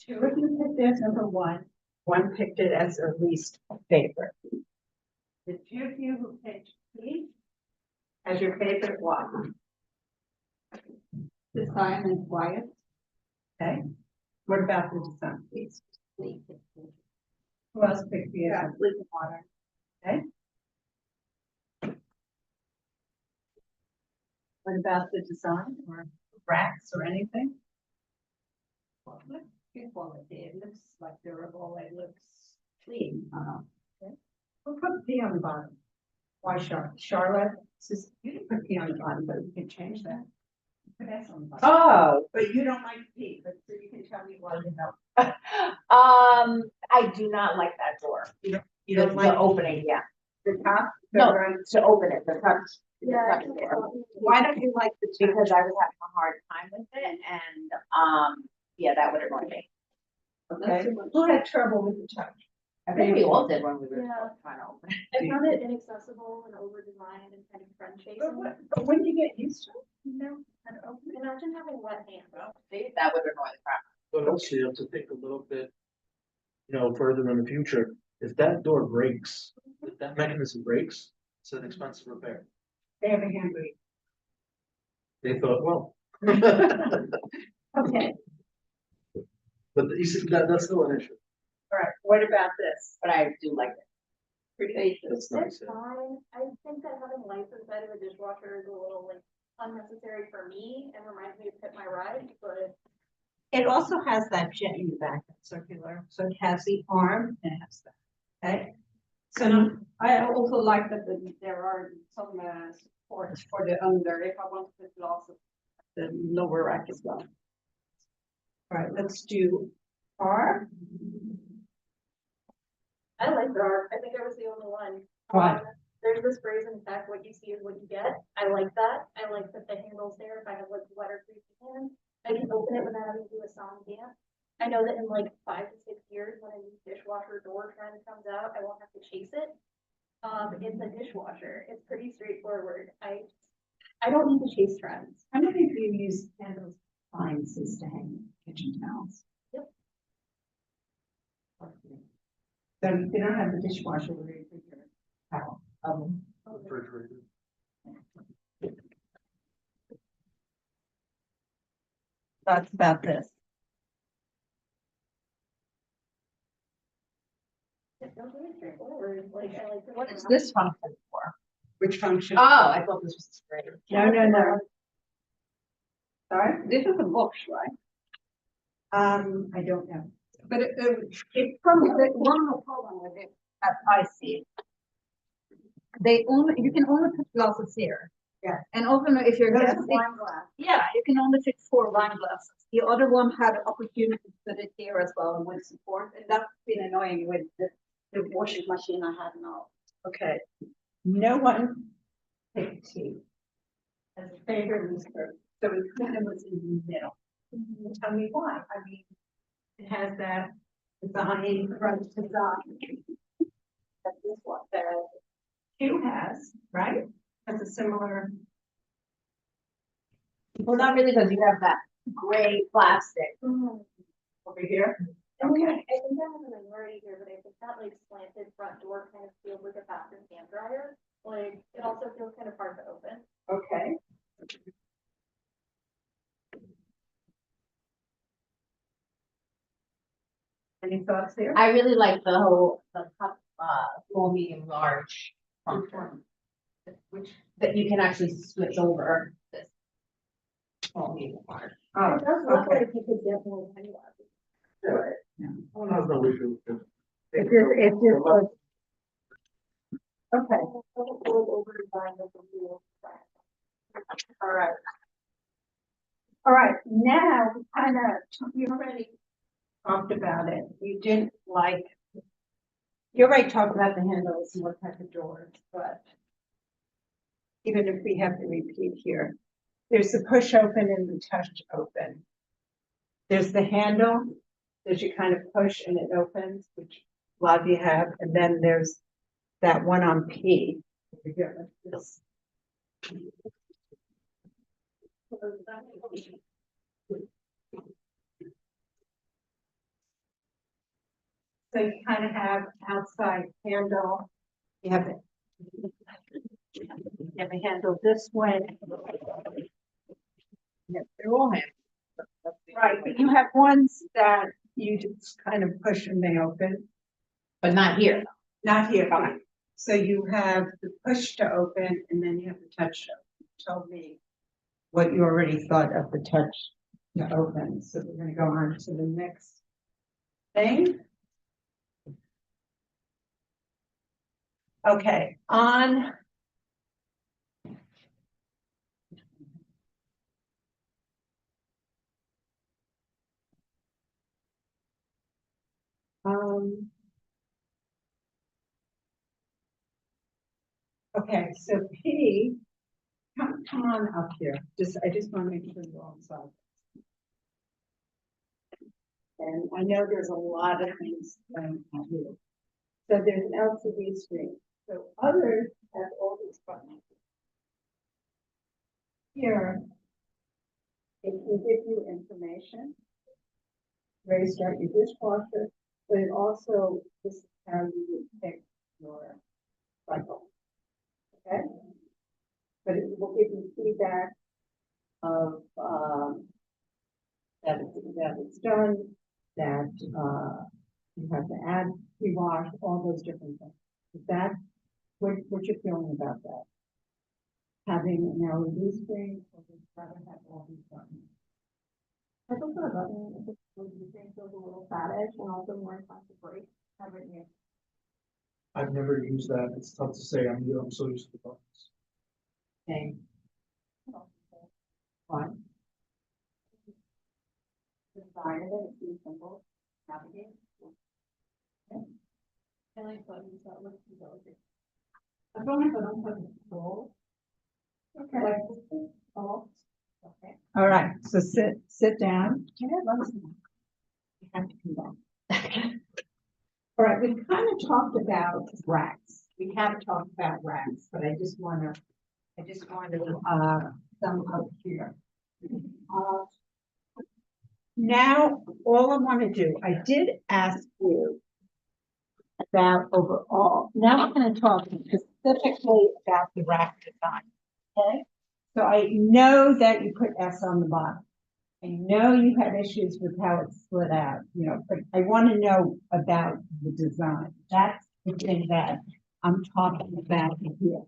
Two of you picked it as number one picked it as their least favorite. The two of you who picked P as your favorite one. Design and quiet. Okay, what about the design, please? Who else picked the other? Sleep and water. Okay. What about the design or racks or anything? Well, it looks good quality. It looks like durable. It looks clean. Who put P on the bottom? Why Charlotte? Charlotte says, you didn't put P on the bottom, but we can change that. Put S on the bottom. Oh, but you don't like P, but so you can tell me why you don't. I do not like that door. You don't like the opening, yeah. the top? No, right? to open it, the touch. the Yeah, I touch think door. Why don't you like the top? Because I was having a hard time with it and, yeah, that would annoy me. Okay, who had trouble with the touch? I think we all did when we were Yeah. trying to open it. I found it inaccessible and over-designed and kind of friend But chasing. but when you get used to it, you know, how to open it. Imagine having wet hands. See, that would annoy the crap. But also you have to think a little bit, further in the future. If that door breaks, if that mechanism breaks, it's an expensive repair. They have a handbrake. They thought, well. Okay, But you see, that's still an issue. all right, what about this? But I do like it. Pretty. That's nice. It's fine. I think that having lights inside of a dishwasher is a little like unnecessary for me and reminds me of Pit My Ride, but It also has that jet in the back, that's circular, so it has the arm and it has that, okay? So, I also like that there are some supports for the under, if I want to put glasses, the lower rack as well. all right, let's do R. I like dark. I think I was the only one. Why? There's this phrase in tech, what you see is what you get. I like that. I like that the handle's there. If I have like wet or greasy hands, I can open it without having to do a song dance. I know that in like 5 to 6 years, when a new dishwasher door trend comes out, I won't have to chase it. It's a dishwasher. It's pretty straightforward. I don't need to chase trends. How many of you use candles, appliances to hang kitchen towels? Yep. So if you don't have the dishwasher, where do you put your towel? Refrigerator. Thoughts about this? It feels really straightforward. Like I like. What is this function for? Which function? Oh, I thought this was a sprayer. No. Sorry? This is a box, right? I don't know. But It's from one more problem with it, as I see it. you can only put glasses here. Yeah. And also if you're Those guest, are wine glass. yeah, you can only fit 4 wine glasses. The other one had an opportunity to put it here as well and with support, and that's been annoying with the washing machine I have now. Okay. No one picked T as a favorite leader, so it kind of was in the middle. Tell me why. I mean, it has that design, front design. That is what the Q has, right? Has a similar. Well, not really, because you have that gray plastic Over here. Okay. Okay. I think I'm in the minority here, but I think that like slanted front door kind of feels like a bathroom hand dryer. Like it also feels kind of hard to open. Okay. Any thoughts here? I really like the whole, the cup, small, medium, large function. Which, That you can actually switch over this. Small, medium, large. oh, It does look okay. like you could get more penny glasses. Oh, no, no issue. It just was. Okay, Over designed with the wheel. all right. All right, now, we kind of, you already talked about it. You didn't like You're right, talk about the handles and what type of doors, but even if we have to repeat here, there's the push open and the touch open. There's the handle that you kind of push and it opens, which a lot of you have, and then there's that one on P. Here, this. So you kind of have outside handle, you have it. You have a handle this way. Yeah, they're all handles. Right, but you have ones that you just kind of push and they open, But not here. not here. So you have the push to open and then you have the touch to open. You told me what you already thought of the touch to open, so we're gonna go on to the next thing. Okay, on. Okay, so P, come on up here. I just want to make sure you're all solid. And I know there's a lot of things going on here. So there's an LCD screen. So others have all these buttons. Here, it can give you information, where you start your dishwasher, but it also, this is how you would pick your cycle. Okay? But it will give you feedback of that it's done, that you have to add pre-wash, all those different things. Is that what you're feeling about that? Having an LED screen, or would you rather have all these buttons? I think the button, if it's the thing feels a little faddish and also more fun to break. Haven't you? I've never used that. It's tough to say. I'm so used to the buttons. Okay. Fine. The design of it, it's pretty simple. Navigate. I like buttons that look delicate. As long as I don't have control. Okay. Like this is all. Okay. All right, so sit down. Can I have those? You have to come back. All right, we've kind of talked about racks. We have talked about racks, but I just want to sum up here. Now, all I want to do, I did ask you about overall. Now I'm going to talk specifically about the rack design. Okay, so I know that you put S on the bottom. I know you had issues with how it's split out, but I want to know about the design. That's the thing that I'm talking about here.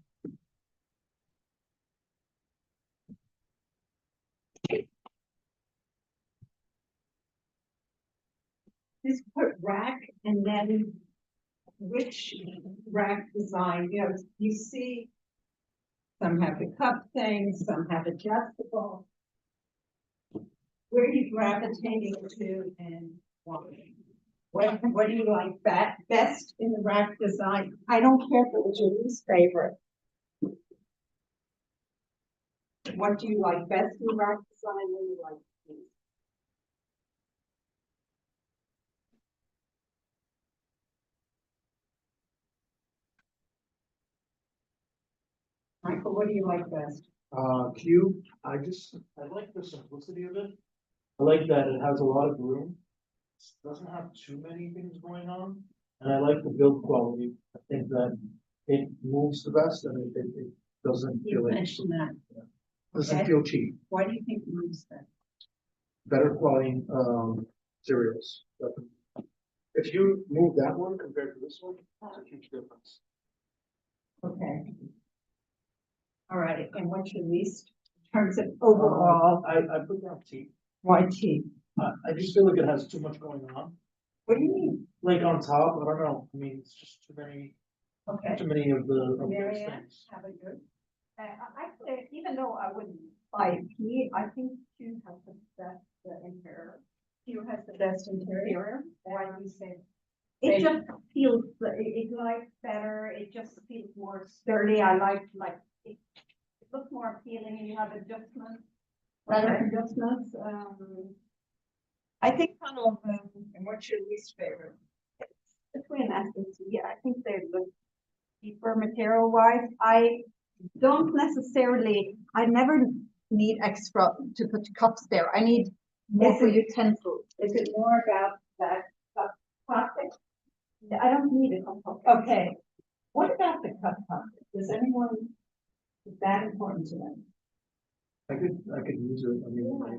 Just put rack and then which rack design, you see some have the cup things, some have adjustable. Where are you gravitating to and why? What do you like best in the rack design? I don't care if it was your least favorite. What do you like best in rack design? What do you like least? Michael, what do you like best? Cube, I like the simplicity of it. I like that it has a lot of room. It doesn't have too many things going on. And I like the build quality. I think that it moves the best and it doesn't You feel like, mentioned that. doesn't Okay. feel cheap. Why do you think it moves best? Better quality, cereals. If you move that one compared to this one, it's a huge difference. Okay. All right, and what's your least in terms of overall? I put down T. Why T? I just feel like it has too much going on. What do you mean? Like on top, I don't know. I mean, it's just too many of those Marianne, things. have a good. Actually, even though I wouldn't buy P, I think Q has the best interior. Q has the best interior. Why do you say? It just feels, it lies better, it just feels more sturdy, I like, it looks more appealing, and you have adjustments, better adjustments, I think kind of, And what's your least favorite? between S and T, I think they look cheaper material wise. I don't necessarily, I never need extra to put cups there. I need more for utensils. Is it more about that plastic? I don't need a cup. Okay, what about the cup pocket? Does anyone, is that important to them? I could use it, I mean, the one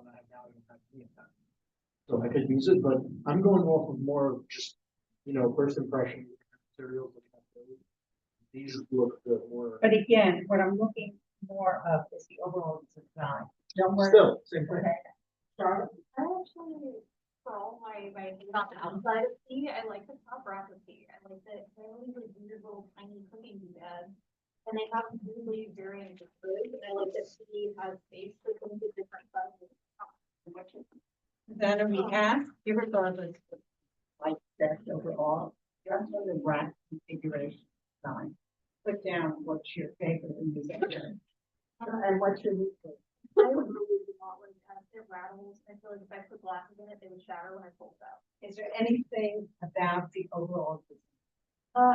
I have now, I don't have any of that. So I could use it, but I'm going off of more of just, first impression materials. Looking at those. These look the more. But again, what I'm looking more of is the overall design. Don't worry. Still, same thing. Okay. Charlotte? I actually, for all my about the outside of tea, I like the top rack of tea. I like that they're really weird little tiny cooking pads. And they have really varying foods. And I like that tea has space for them to different sizes. Then we ask, irregardless of like that overall, just on the rack configuration design. Put down what's your favorite in this area. And what's your least favorite? I would really not like it rattles. I feel like if I put glasses in it, they would shatter when I pull it out. Is there anything about the overall design?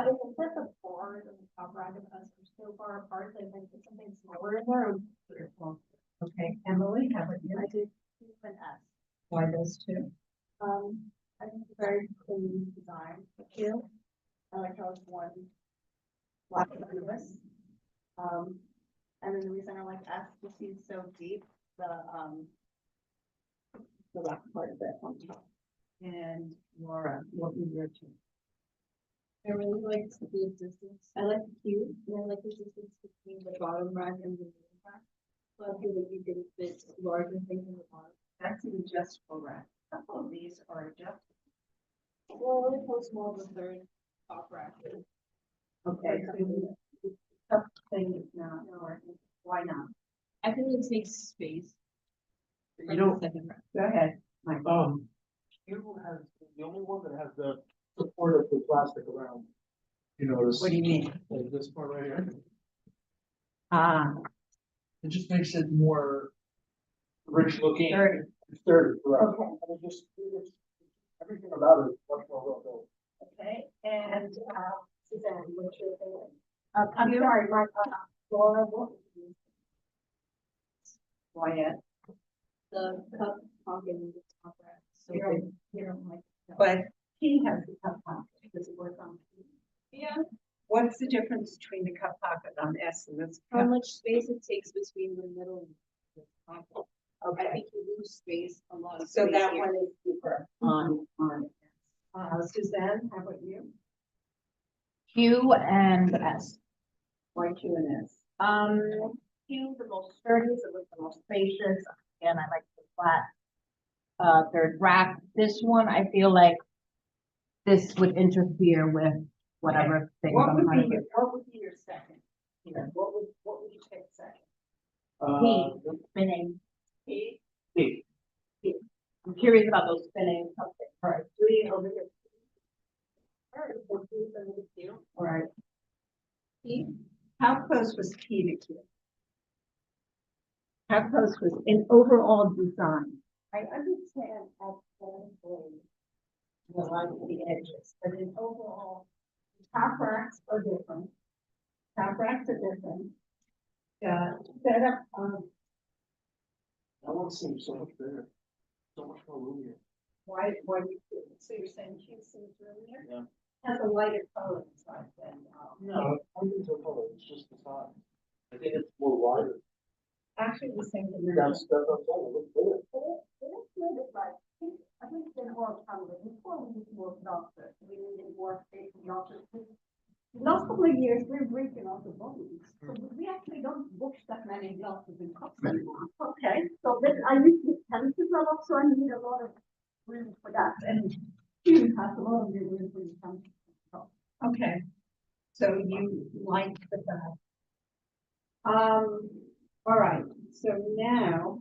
If I set the bars and the top rack of us are so far apart, that if I put something smaller in there, it would be Okay, Emily, how about you? I did Q and S. Why those two? I think it's a very clean design. Q. I like how it's one black and this. And then the reason I like S just seems so deep, the rock part of it on top. And Laura, what was your two? I really like the distance. I like the cube, and I like the distance between the bottom rack and the middle rack. So I feel like you can fit larger things in the bottom. That's an adjustable rack. A couple of these are adjustable. Well, it goes more of the third top rack. Okay, so the tough thing is not working. Why not? I think it takes space. You know- Second rack. Go ahead, Mike. You has the only one that has the support of the plastic around. This. What do you mean? Like this part right here. It It just makes it more rich looking. Sturdy. Sturdy, correct. Okay. And everything about it is much more well built. Okay, and, Suzanne, what's your favorite? I'm sorry, my, Laura, what? Wyatt. The cup pocket and the top rack. So You big. don't, you don't like that. But he has the cup pocket. Does it work on? P? Yeah, What's the difference between the cup pocket on S and this? how cup? much space it takes between the middle and the top. I Okay, think you lose space, a lot of so space that here. one is cheaper on. Suzanne, how about you? Q and S. Why Q and S? Q, the most sturdy, it was the most spacious. Again, I like the flat, third rack. This one, I feel like this would interfere with whatever things What I'm would trying be to your second? Here, what would you take second? do. Spinning. P? P. I'm curious about those spinning. Okay, all right, three over here. All right. P, how close was P to Q? How close was in overall design? I understand absolutely the line of the edges, but in overall, top racks are different. Top racks are different. Setup, That one seems so much bigger. So much more roomier. why do you, so you're saying Q seems roomier? Yeah. Has a lighter color inside than, No, I think it's a color, it's just the size. I think it's more wider. actually the same thing. That's what I'm saying, it looks bigger. I think it's been more common. Before we used more doctor, we needed more space in the office. last couple of years, we're breaking out the bodies, so we actually don't wash that many glasses in cups anymore. Okay, so this, I use this pencil a lot, so I need a lot of room for that, and Q has a lot of room for the pencil. Okay, so you like the bag. All right, so now.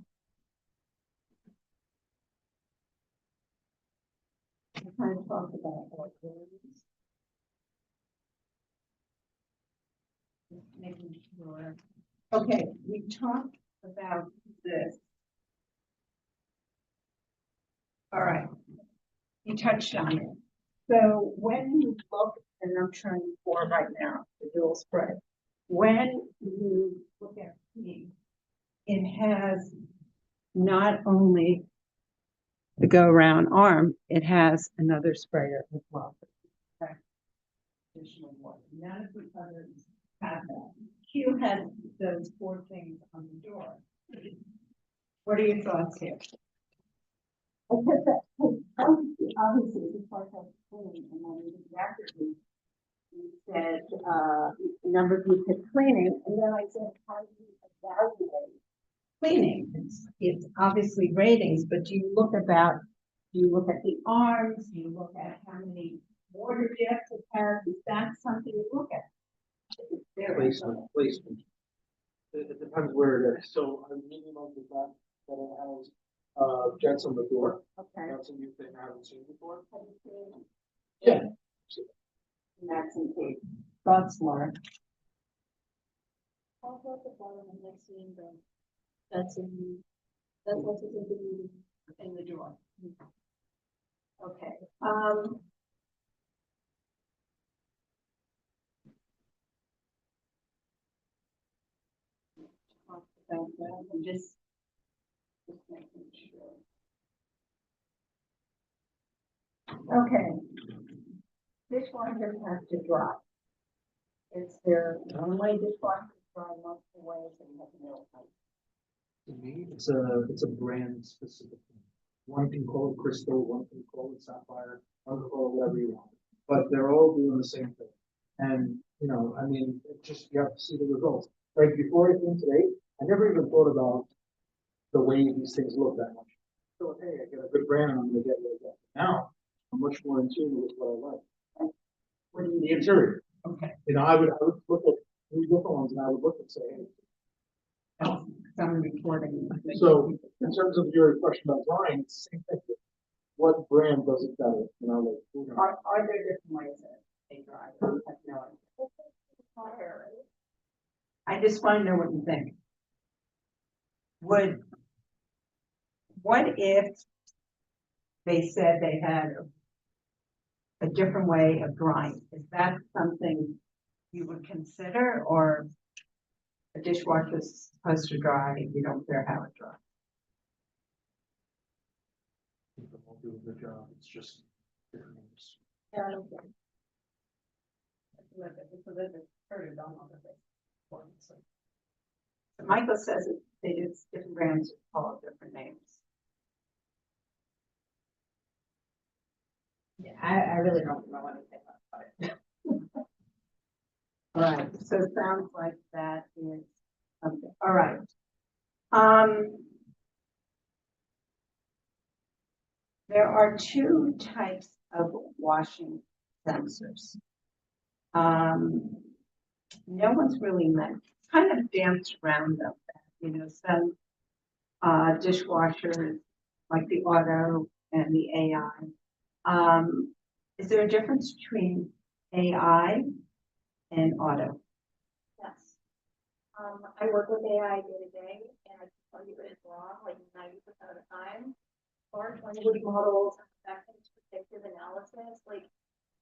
I kind of talk about ordinance. Just making sure. Okay, we talked about this. All right. You touched on it. So when you look, and I'm trying for right now, the dual spray, when you look at me, it has not only the go-around arm, it has another sprayer as well. Additional one. None of the others have that. Q has those four things on the door. What are your thoughts here? Obviously, the part of cleaning, and then exactly, you said, a number of you said cleaning, and then I said, how do you evaluate cleaning? It's obviously ratings, but do you look at the arms, do you look at how many water jets it has, is that something you look at? Placement. It depends where it is. So I'm meaning like the fact that it has, jets on the door. Okay. That's a new thing I haven't seen before. Have you seen? Yeah. And that's in the thoughts, Laura. Also at the bottom of next scene, that's what's In the door. Okay, talk about that, and just making sure. Okay. Dishwashers have to dry. Is there one way dishwashers dry multiple ways and have no height? To me, it's a brand specific thing. One can call it crystal, one can call it sapphire, one can call it whatever you want, but they're all doing the same thing. And, you know, I mean, it just, you have to see the results. Like before I came today, I never even thought about the way these things look that much. So, hey, I get a good brand, I'm gonna get rid of that. Now, I'm much more in tune with what I like. What do you The interior, Okay. you know, I would look at three different ones and I would look and say, hey, Some recording. so in terms of your question about drawing, it's the same thing. What brand does it better? You know, like, we're gonna- Are there different ways that they dry? I have no idea. I just want to know what you think. What if they said they had a different way of drying? Is that something you would consider, or a dishwasher is supposed to dry, you don't care how it dries? people won't do a good job. It's just different names. Yeah, I don't think. Heard it on other things. Michael says it, they do different brands call it different names. Yeah, I really don't know anything about it. All right, so it sounds like that is something, all right. There are two types of washing sensors. No one's really kind of danced around them, you know, some dishwashers like the auto and the AI. Is there a difference between AI and auto? Yes. I work with AI day to day, and I can tell you that it's wrong, like 90% of the time. Large language models, that kind of predictive analysis, like,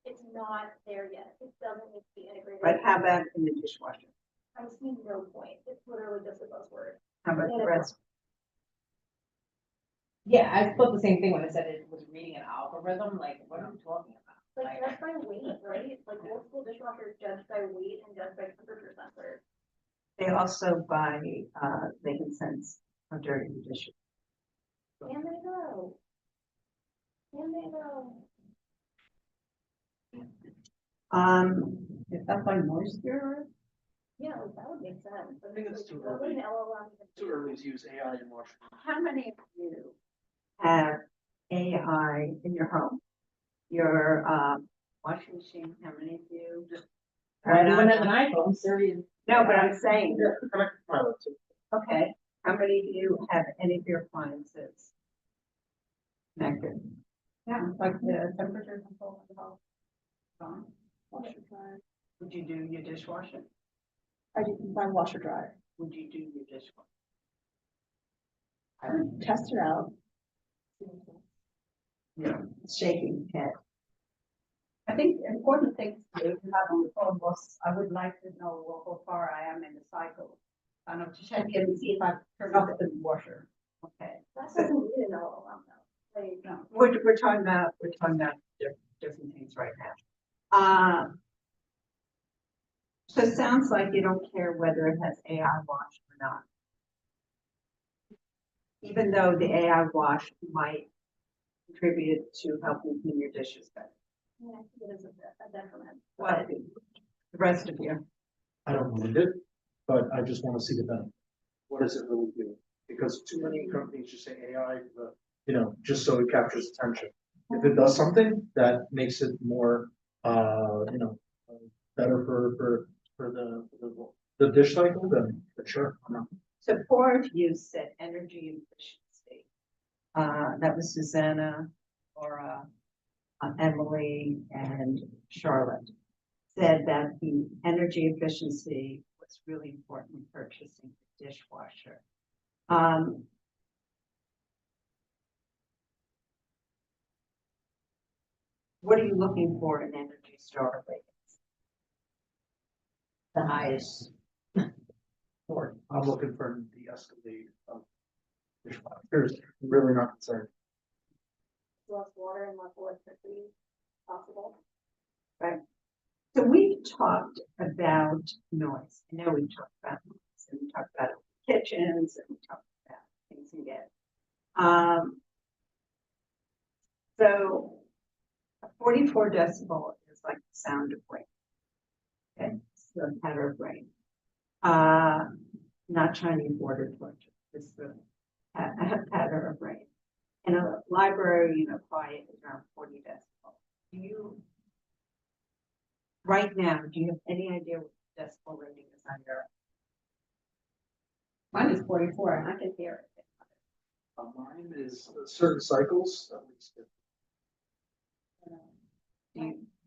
it's not there yet. It doesn't need to be integrated. But how about in the dishwasher? I see no point. It's literally just a buzzword. How about the rest? Yeah, I thought the same thing when I said it was reading an algorithm, like, what are we talking about? Like, judged by weight, right? Like, old school dishwashers judged by weight and judged by temperature sensor. They also buy, they can sense how dirty the dish is. And they go. And they go. Is that by moisture? Yeah, like, that would make sense. I think it's too What would early. an LLM even Too do? early to use AI in washing. How many of you have AI in your home? Your, washing machine, how many of you? Everyone has an iPhone, Siri. No, but I'm saying, Yeah, connect to pilot too. okay, how many of you have any of your appliances connected? Yeah, like the temperature control and how. Washer dryer. Would you do your dishwasher? I do combine washer dryer. Would you do your dishwasher? I would test it out. Yeah. Shaking head. I think important things to have on the phone was, I would like to know how far I am in the cycle. Kind of to check in and see if I've turned off the washer. Okay. That doesn't need an alarm though. Like, No. We're talking about different things right now. So it sounds like you don't care whether it has AI wash or not. Even though the AI wash might contribute to helping clean your dishes better. yeah, I think it is a detriment. What, the rest of you? I don't mind it, but I just want to see the benefit. What does it really do? Because too many companies just say AI, just so it captures attention. If it does something that makes it more, better for the dish cycle, then sure. I'm not- So four of you said energy efficiency. That was Susanna, Laura, Emily, and Charlotte. Said that the energy efficiency was really important in purchasing the dishwasher. What are you looking for in Energy Star ratings? The highest. Or I'm looking for the Escalade of dishwashers. I'm really not concerned. Less water and less electricity possible. So we talked about noise. I know we talked about noise, and we talked about kitchens, and we talked about things again. So a 44 decibel is like the sound of rain. Okay, so the patter of rain. Not Chinese water torture, it's the patter of rain. In a library, quiet is around 40 decibels. Right now, do you have any idea what the decibel rating is on your? Mine is 44 and I can hear it. Mine is certain cycles, at least.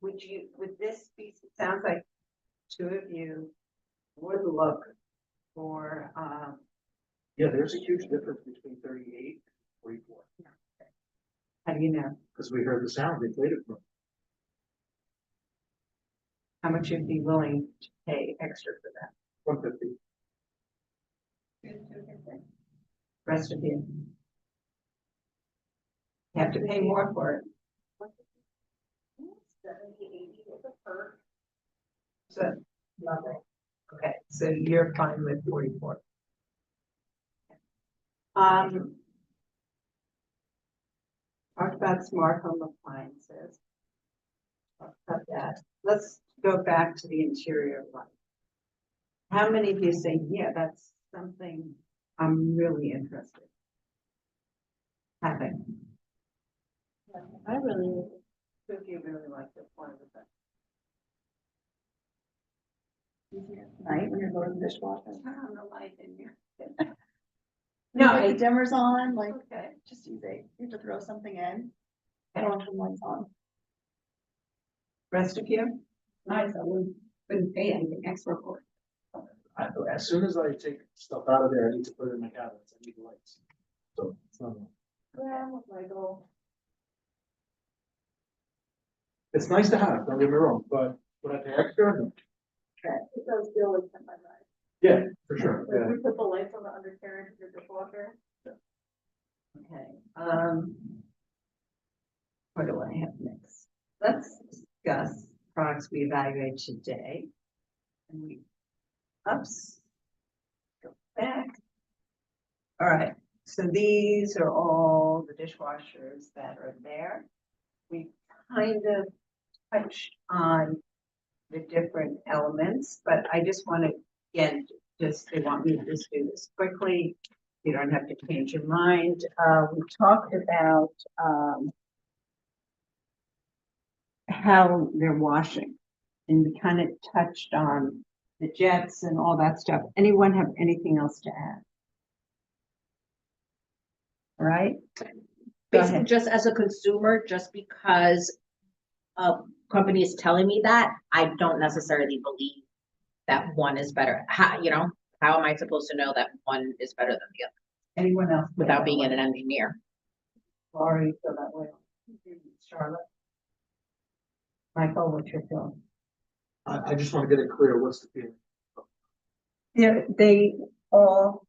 Would this be, it sounds like two of you would look for, Yeah, there's a huge difference between 38 and 44. how do you know, Because we heard the sound, they played it for us. how much you'd be willing to pay extra for that? 150. Rest of you? You have to pay more for it. 70, 80 is a perk. So, nothing. Okay, so you're fine with 44. Talked about smart home appliances. Talked about that. Let's go back to the interior light. How many of you say, yeah, that's something I'm really interested in having? I really, Two of you really like the point of that. easier at night when you're loading the dishwasher. Turn on the light in here. No, No, like the dimmer's on, like, okay. just easy. You have to throw something in. I don't want to turn lights on. Rest of you? Nice, I wouldn't pay anything extra for it. As soon as I take stuff out of there, I need to put it in my cabinets. I need lights. So it's not. Yeah, with my goal. It's nice to have. Don't get me wrong, but would I pay extra? No. It does feel like 10 by 9. Yeah, for sure. Like we put the lights on the undercarriage of your dishwasher. Okay, what do I have next? Let's discuss products we evaluate today. And we, oops, go back. All right, so these are all the dishwashers that are there. We kind of touched on the different elements, but I just want to, again, they want me to just do this quickly. You don't have to change your mind. We talked about how they're washing, and we kind of touched on the jets and all that stuff. Anyone have anything else to add? All right. basically ahead. just as a consumer, just because a company is telling me that, I don't necessarily believe that one is better. How, how am I supposed to know that one is better than the other Anyone else? without being an engineer? Laura, you feel that way? Charlotte? Michael, what's your feeling? I just want to get it clear, what's the feeling? They all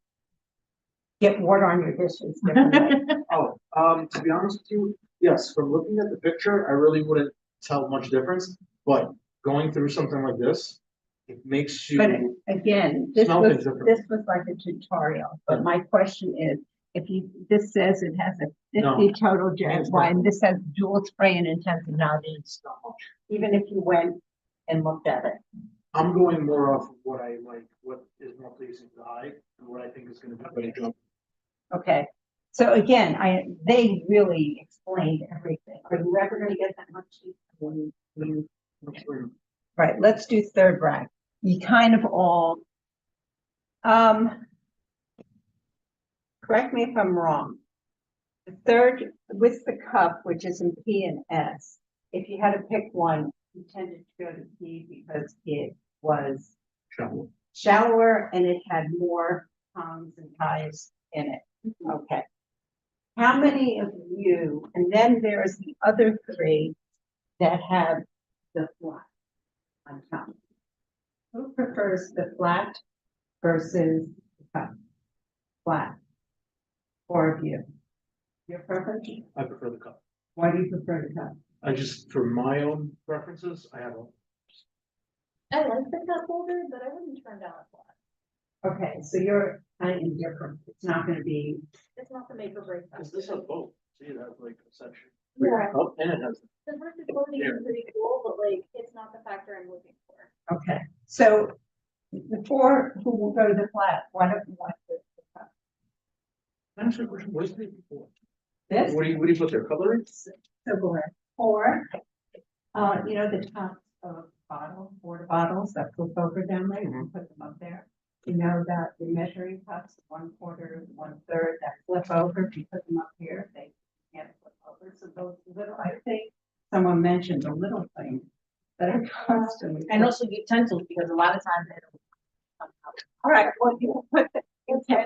get water on your dishes differently. Oh, to be honest with you, yes, from looking at the picture, I really wouldn't tell much difference, but going through something like this, it makes you. But again, this Smell was, things different. this was like a tutorial, but my question is, if this says it has a 50 total jet wine, this has dual spray and intentionality, It's not much. even if you went and looked at it. I'm going more off of what I like, what is more pleasing to the eye, and what I think is gonna be a better job. Okay, so again, they really explained everything. Are you ever gonna get that much cheaper when you? Right, let's do third rack. You kind of all. Correct me if I'm wrong. The third, with the cup, which is in P and S, if you had to pick one, you tended to go to P because it was Shovel. shallower and it had more tongs and ties in it. Okay. How many of you, and then there's the other three that have the flat on top. Who prefers the flat versus the cup? Flat. Four of you. Your preference? I prefer the cup. Why do you prefer the cup? I just, for my own preferences, I have a. I like the cup holder, but I wouldn't turn down a flat. Okay, so you're kind of indifferent. It's not gonna be, It's not the make or break. Cause this has both, see, it has like a section. Yeah. Cup and it has. The versatility is pretty cool, but like, it's not the factor I'm looking for. okay. So the four who will go to the flat, why don't you want the cup? Actually, what is it before? This? What do you put there, cutlery? Silverware. Or, the tops of bottles, water bottles that flip over down there, you can put them up there. You know that the measuring cups, 1/4, 1/3, that flip over, if you put them up here, they can't flip over. So those little, I think someone mentioned the little things that are constantly. And also utensils, because a lot of times they don't. All right, well, you put the, okay.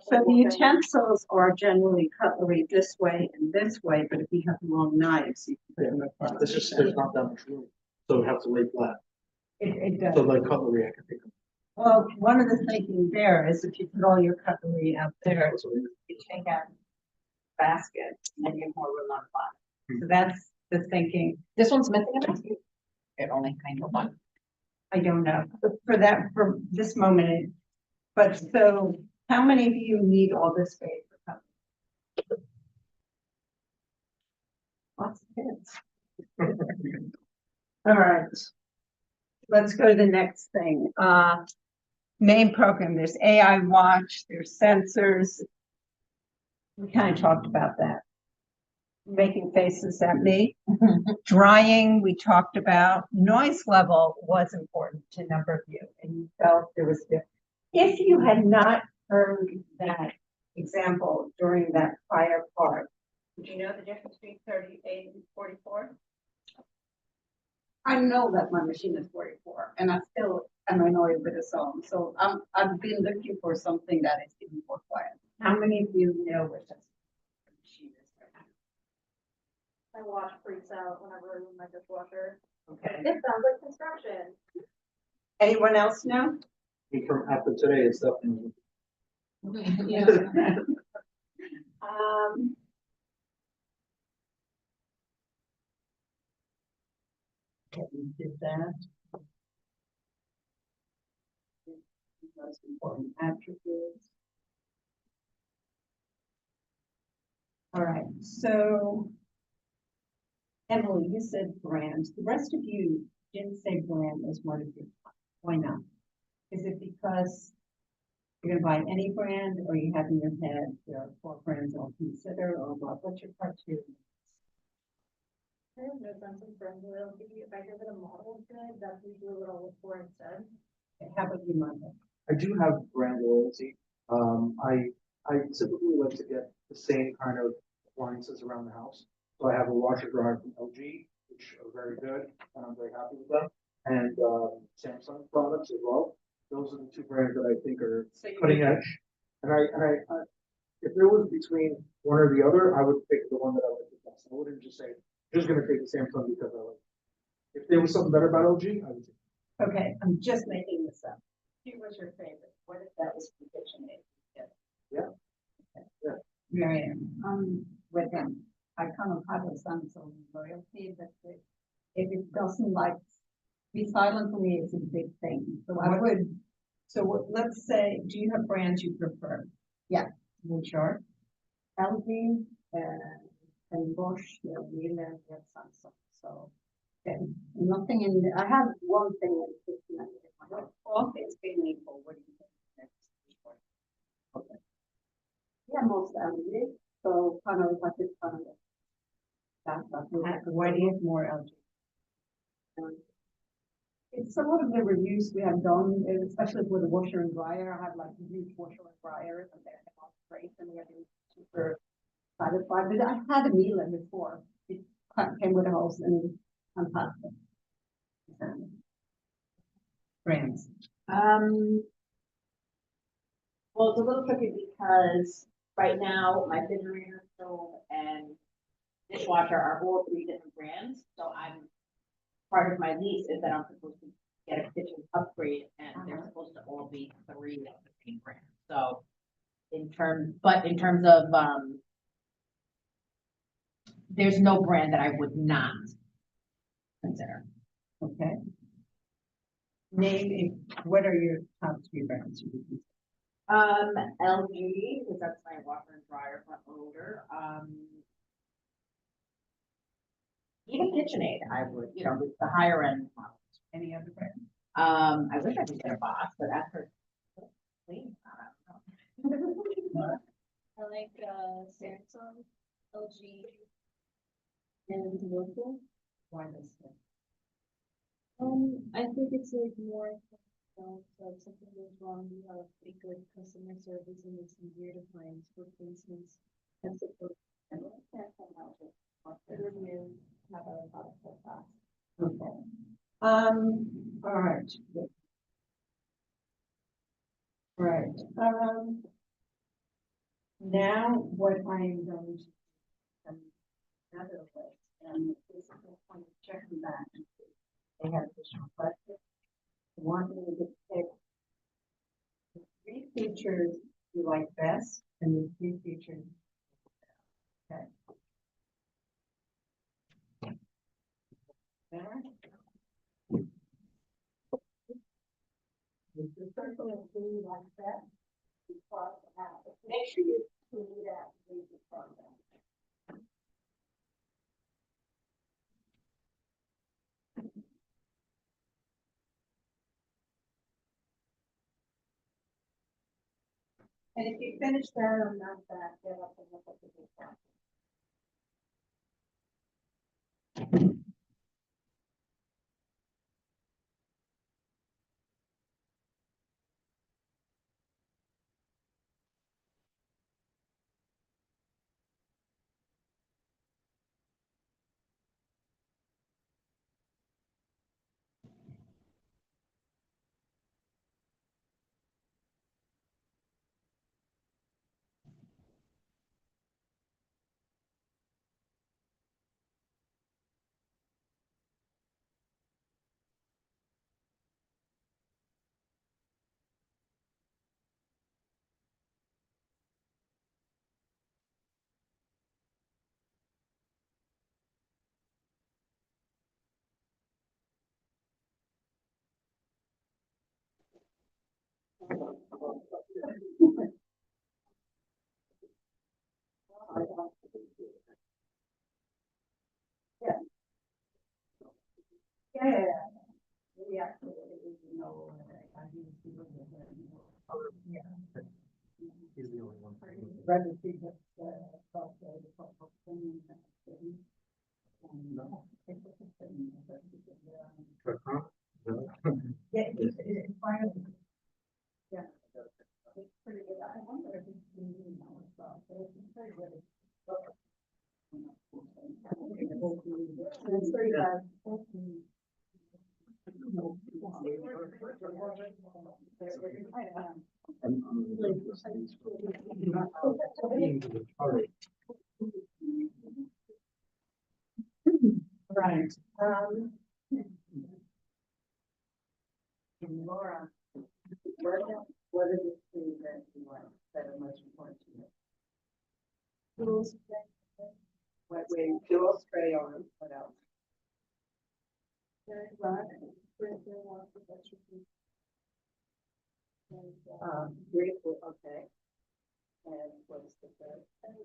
So the utensils are generally cutlery this way and this way, but if you have long knives, you can put them across. It's just, there's not that much room, so it has to lay flat. It So does. like cutlery, I can pick up. Well, one of the thinking there is if you put all your cutlery out there, you take out basket and then you have more room on bottom. So that's the thinking. This one's missing a basket? It only kind of one. I don't know, but for this moment, but so how many of you need all this space for cutlery? Lots of kids. All right. Let's go to the next thing. Main program, there's AI watch, there's sensors. We kind of talked about that. Making faces at me. Drying, we talked about. Noise level was important to a number of you, and you felt there was if you had not heard that example during that prior part, would you know the difference between 38 and 44? I know that my machine is 44, and I still am annoyed with the song. So I've been looking for something that is even more quiet. How many of you know what this machine is right My watch freaks out whenever I move my dishwasher. now? Okay. It sounds like construction. Anyone else know? From after today, it's definitely. Okay, we did that. Most important attributes. All right, so Emily, you said brands. The rest of you didn't say brand as one of your. Why not? Is it because you're gonna buy any brand, or you have in your head there are 4 brands I'll consider, or what? What's your criteria? I have no sense of brand loyalty. If I hear that a model is good, that's usually what I'll look for instead. Okay, how about you, Martha? I do have brand loyalty. I typically like to get the same kind of appliances around the house. So I have a washer dryer from LG, which are very good, and I'm very happy with them. And, Samsung products as well. Those are the two brands that I think are So you cutting edge. And if there was between one or the other, I would pick the one that I like the best. I wouldn't just say, just gonna take the Samsung because I like it. If there was something better about LG, I would take it. Okay, I'm just making this up. Who was your favorite? What if that was from KitchenAid? Miriam, with them, I kind of have a sense of loyalty, but if it doesn't like, be silent for me is a big thing, so I would. So let's say, do you have brands you prefer? Yeah. Which are? LG, and Bosch, Miele, and Samsung, so. Okay, nothing in, I have one thing in kitchen. All things being equal, what do you think? Yeah, most LG, so kind of like it's kind of. Why do you have more LG? It's a lot of the reviews we have done, especially for the washer and dryer. I have like huge washer and dryers and they're not great and we're super satisfied. But I had a Miele before. It came with a hose and fantastic. Brands. Well, it's a little tricky because right now my refrigerator, stove, and dishwasher are all three different brands. So part of my lease is that I'm supposed to get a kitchen upgrade, and they're supposed to all be three of the same brand. So in terms of there's no brand that I would not consider. Okay. What are your top three brands? LG, because that's my washer and dryer front loader. Even KitchenAid, I would, with the higher end models. Any other brands? I wish I could get a box, but after clean, I don't know. I like, Samsung, LG, and Whirlpool. Why this? I think it's like more, so if something goes wrong, you have a good customer service and it's easier to find replacements and support. And like that, the review, have a product like that. Okay. All right. Right. Now what I am going to, another list, and this is the point of checking back. They have additional questions. One is to pick the three features you like best and the three features. Okay. There. With the circle of who you like best, you cross it out. Make sure you do that. Read the program. And if you finish that or not that, get up and look at the detail. Yeah. We actually, yeah. He's the only one. Registry that's, No. Yeah, it's finally. Yeah. It's pretty good. I wonder if it's been, as well, but it's pretty good. That's pretty bad. Right, and Laura, what are the things that you want, that are most important to you? What way, dual spray on, what else? Beautiful, okay. And what's the third? And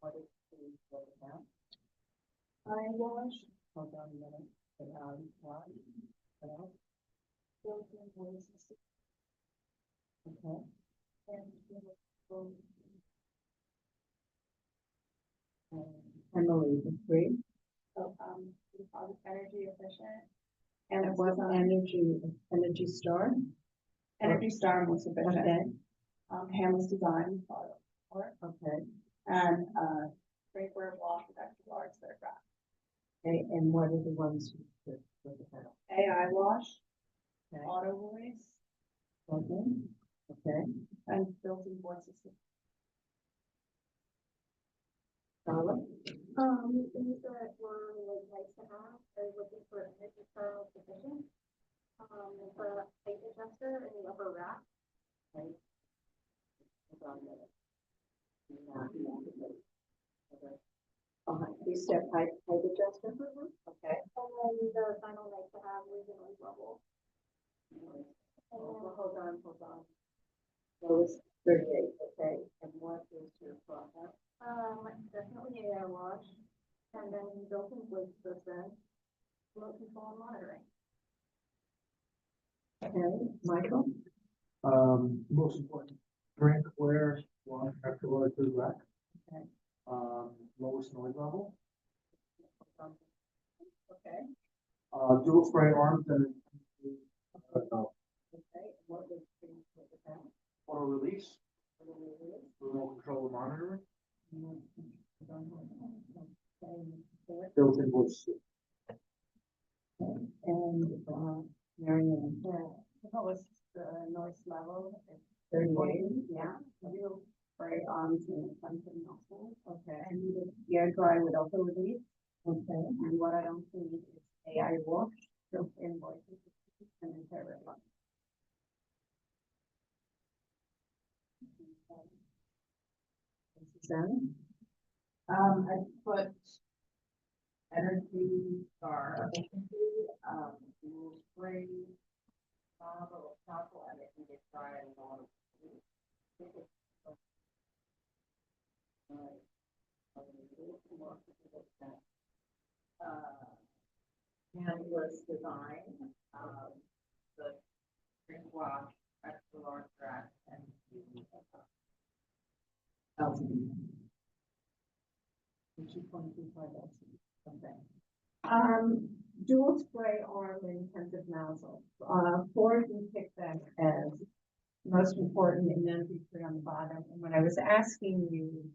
what is the, what now? I wash, Hold on a minute, what? What else? built-in voices, Okay, and Emily, the three, so, energy efficient. and it was Energy Star? Energy Star was sufficient. Okay, Hamlet's design, okay, and, breakwear wash with extra large third wrap. okay, and what are the ones with the pedal? AI wash, Okay, auto voice, okay, okay, and built-in voice assistant. Charlotte? Things that were like nice to have, I was looking for energy style sufficient. The height adjuster in the upper rack. Right. Hold on a minute. Okay. Three-step height adjuster? Okay. And then the final nice to have was the noise level. Well, hold on. That was 38, okay, and what is your product? Definitely AI wash, and then built-in voice assistant, remote control and monitoring. Okay, Michael? Most important, drinkware, wash after water through rack. Okay. Lowest noise level, Okay, dual spray arms and okay, what was the count? auto release, remote control and monitoring, built-in voice. And, Marion? What was the noise level? 38, yeah, You spray arms and something else. okay, And the air dry with auto release. okay, And what I don't need is AI wash, built-in voices, and interior light. Susan? I put Energy Star, dual spray, little chocolate, and it can get dry and all. Canvas design, the drink wash, extra large rack, and Dual spray arm and intensive nozzle. Ford, you picked that as most important and then you put on the bottom. And when I was asking you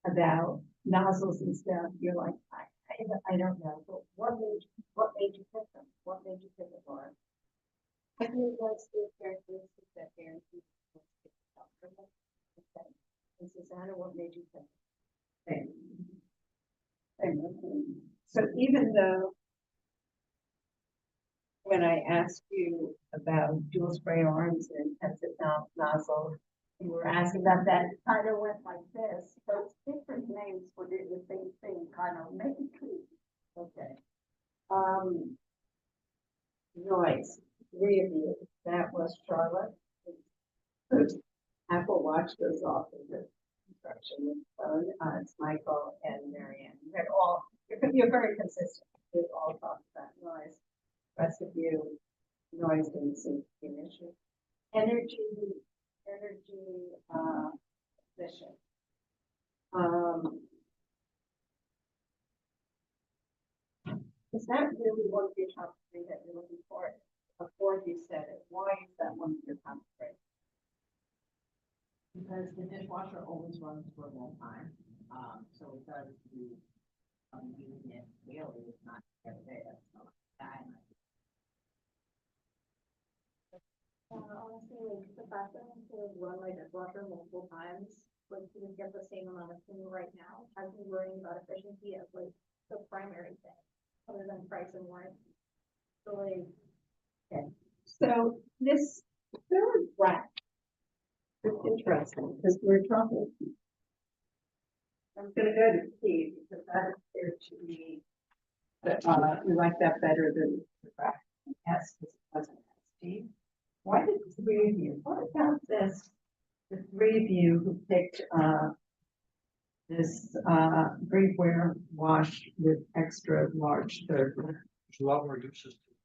about nozzles and stuff, you're like, I don't know, but what made you pick them? What made you pick it for? I think that's the characteristic that guarantees. Okay. And Susanna, what made you pick? So even though when I asked you about dual spray arms and intensive nozzle, you were asking about that, Kind of went like this, those different names for the same thing, kind of make it clear. okay. Noise, three of you, that was Charlotte. Apple Watch goes off in the instruction phone, it's Michael and Marianne. You had all, you're very consistent, you've all talked about noise. Rest of you, noise didn't seem to be an issue. Energy, efficient. Is that really one of your top three that you're looking for? Before you said it, why is that one of your top three? because the dishwasher always runs for a long time, so it does do using it really is not every day, that's not that. Honestly, like the fact that I have to run my dishwasher multiple times, like to just get the same amount of clean right now, has me worrying about efficiency as like the primary thing, other than price and warranty. So like, So this third rack is interesting because we're talking. I'm gonna go to Steve because that appeared to me that, we like that better than the rack. Yes, because it wasn't Steve. Why did the three of you, what about this? The three of you who picked, this, drinkware wash with extra large third rack. There's a lot more uses to it.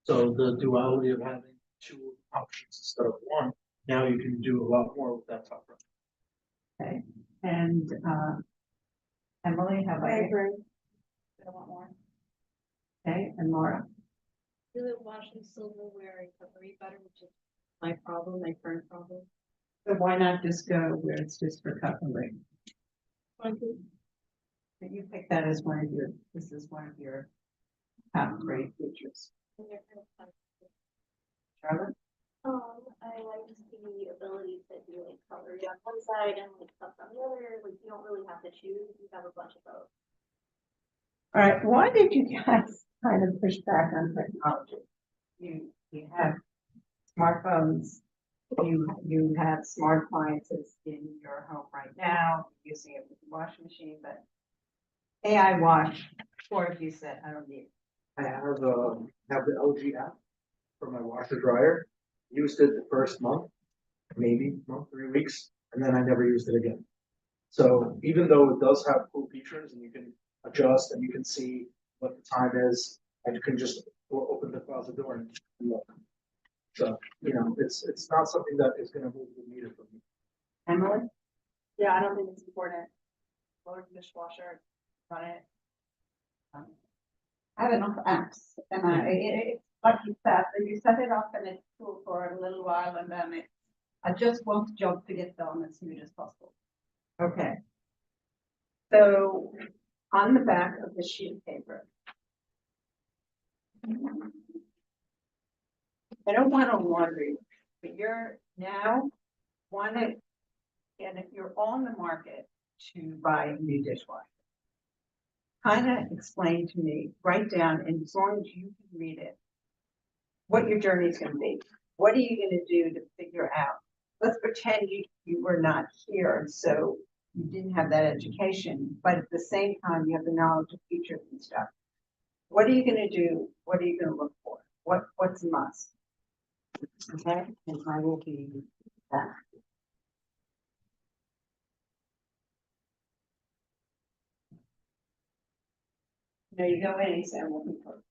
So the duality of having two options instead of one, now you can do a lot more with that top row. Okay, and, Emily, how about you? agree. I want more. Okay, and Laura? Really washing silverware and cutlery better, which is my problem, my current problem. So why not just go where it's just for cutlery? Thank you. But you pick that as one of your, this is one of your top three features. Charlotte? I like the ability to do like cutlery on one side and like stuff on the other, like you don't really have to choose, you have a bunch of both. All right, why did you guys kind of push back on technology? You have smartphones, you have smart appliances in your home right now, using it with the washing machine, but AI wash, four of you said, I don't need it. I have the LG app for my washer dryer. Used it the first month, maybe month, 3 weeks, and then I never used it again. So even though it does have cool features and you can adjust and you can see what the time is, and you can just open the closet door and look. So, you know, it's not something that is gonna move the meter for me. Emily? Yeah, I don't think it's important. Lower dishwasher, run it. I have enough apps and it's like you said, you set it up and it's cool for a little while and then I just want the job to get done as soon as possible. Okay. So on the back of the sheet of paper. I don't want to laundry, but you're now wanting, and if you're on the market to buy a new dishwasher. Kind of explain to me, write down, and as long as you can read it, what your journey is going to be. What are you going to do to figure out? Let's pretend you were not here, so you didn't have that education, but at the same time, you have the knowledge of features and stuff. What are you going to do? What are you going to look for? What's a must? Okay, and I will be back. No, you go in, he said, I'm looking for.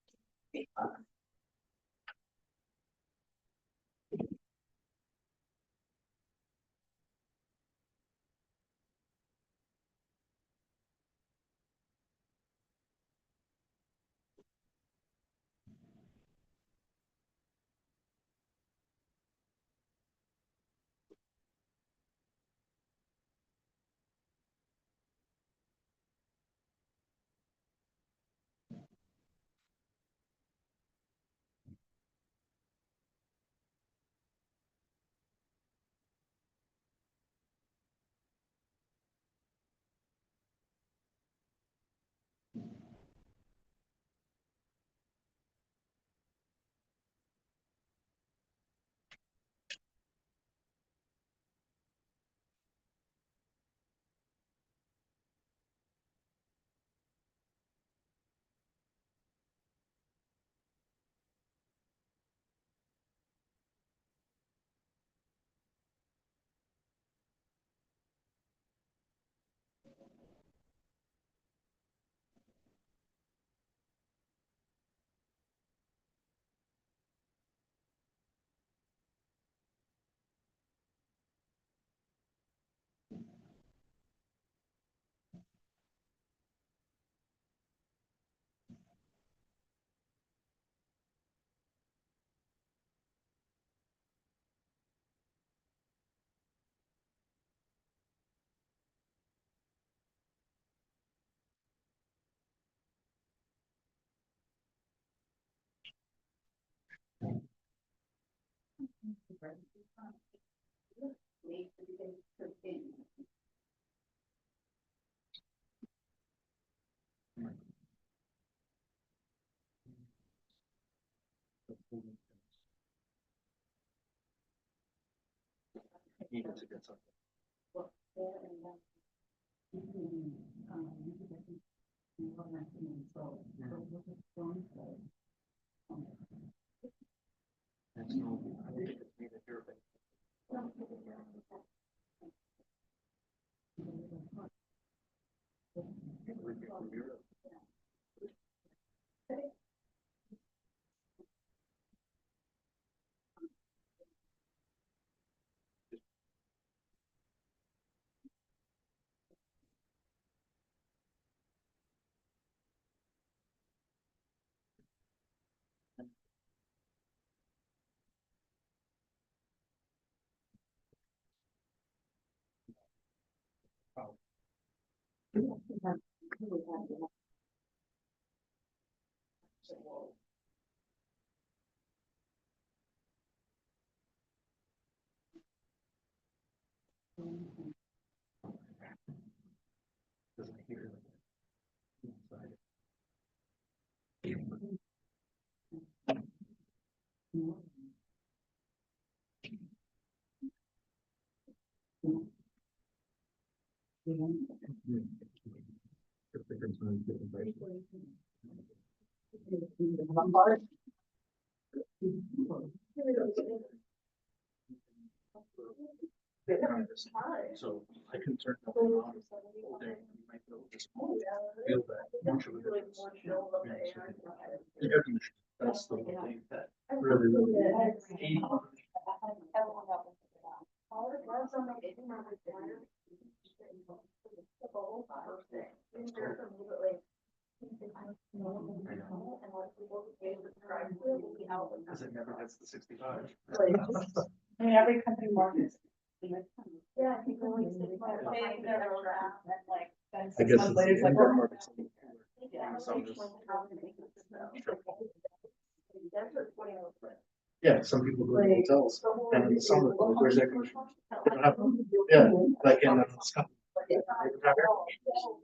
Needed to get something. And so I think it's needed here, but doesn't hear inside. So I can turn it on all day. You might feel just feel that. Usually that's the thing that really, really. Because it never gets to 65. I mean, every country market. Yeah, I think only 65. I guess it's later, it's like, the market's Yeah. some just- That's what 20 hours for. Yeah, some people go to hotels and in the summer, where's that? They don't have, yeah, like in Scotland. They don't have air conditioning.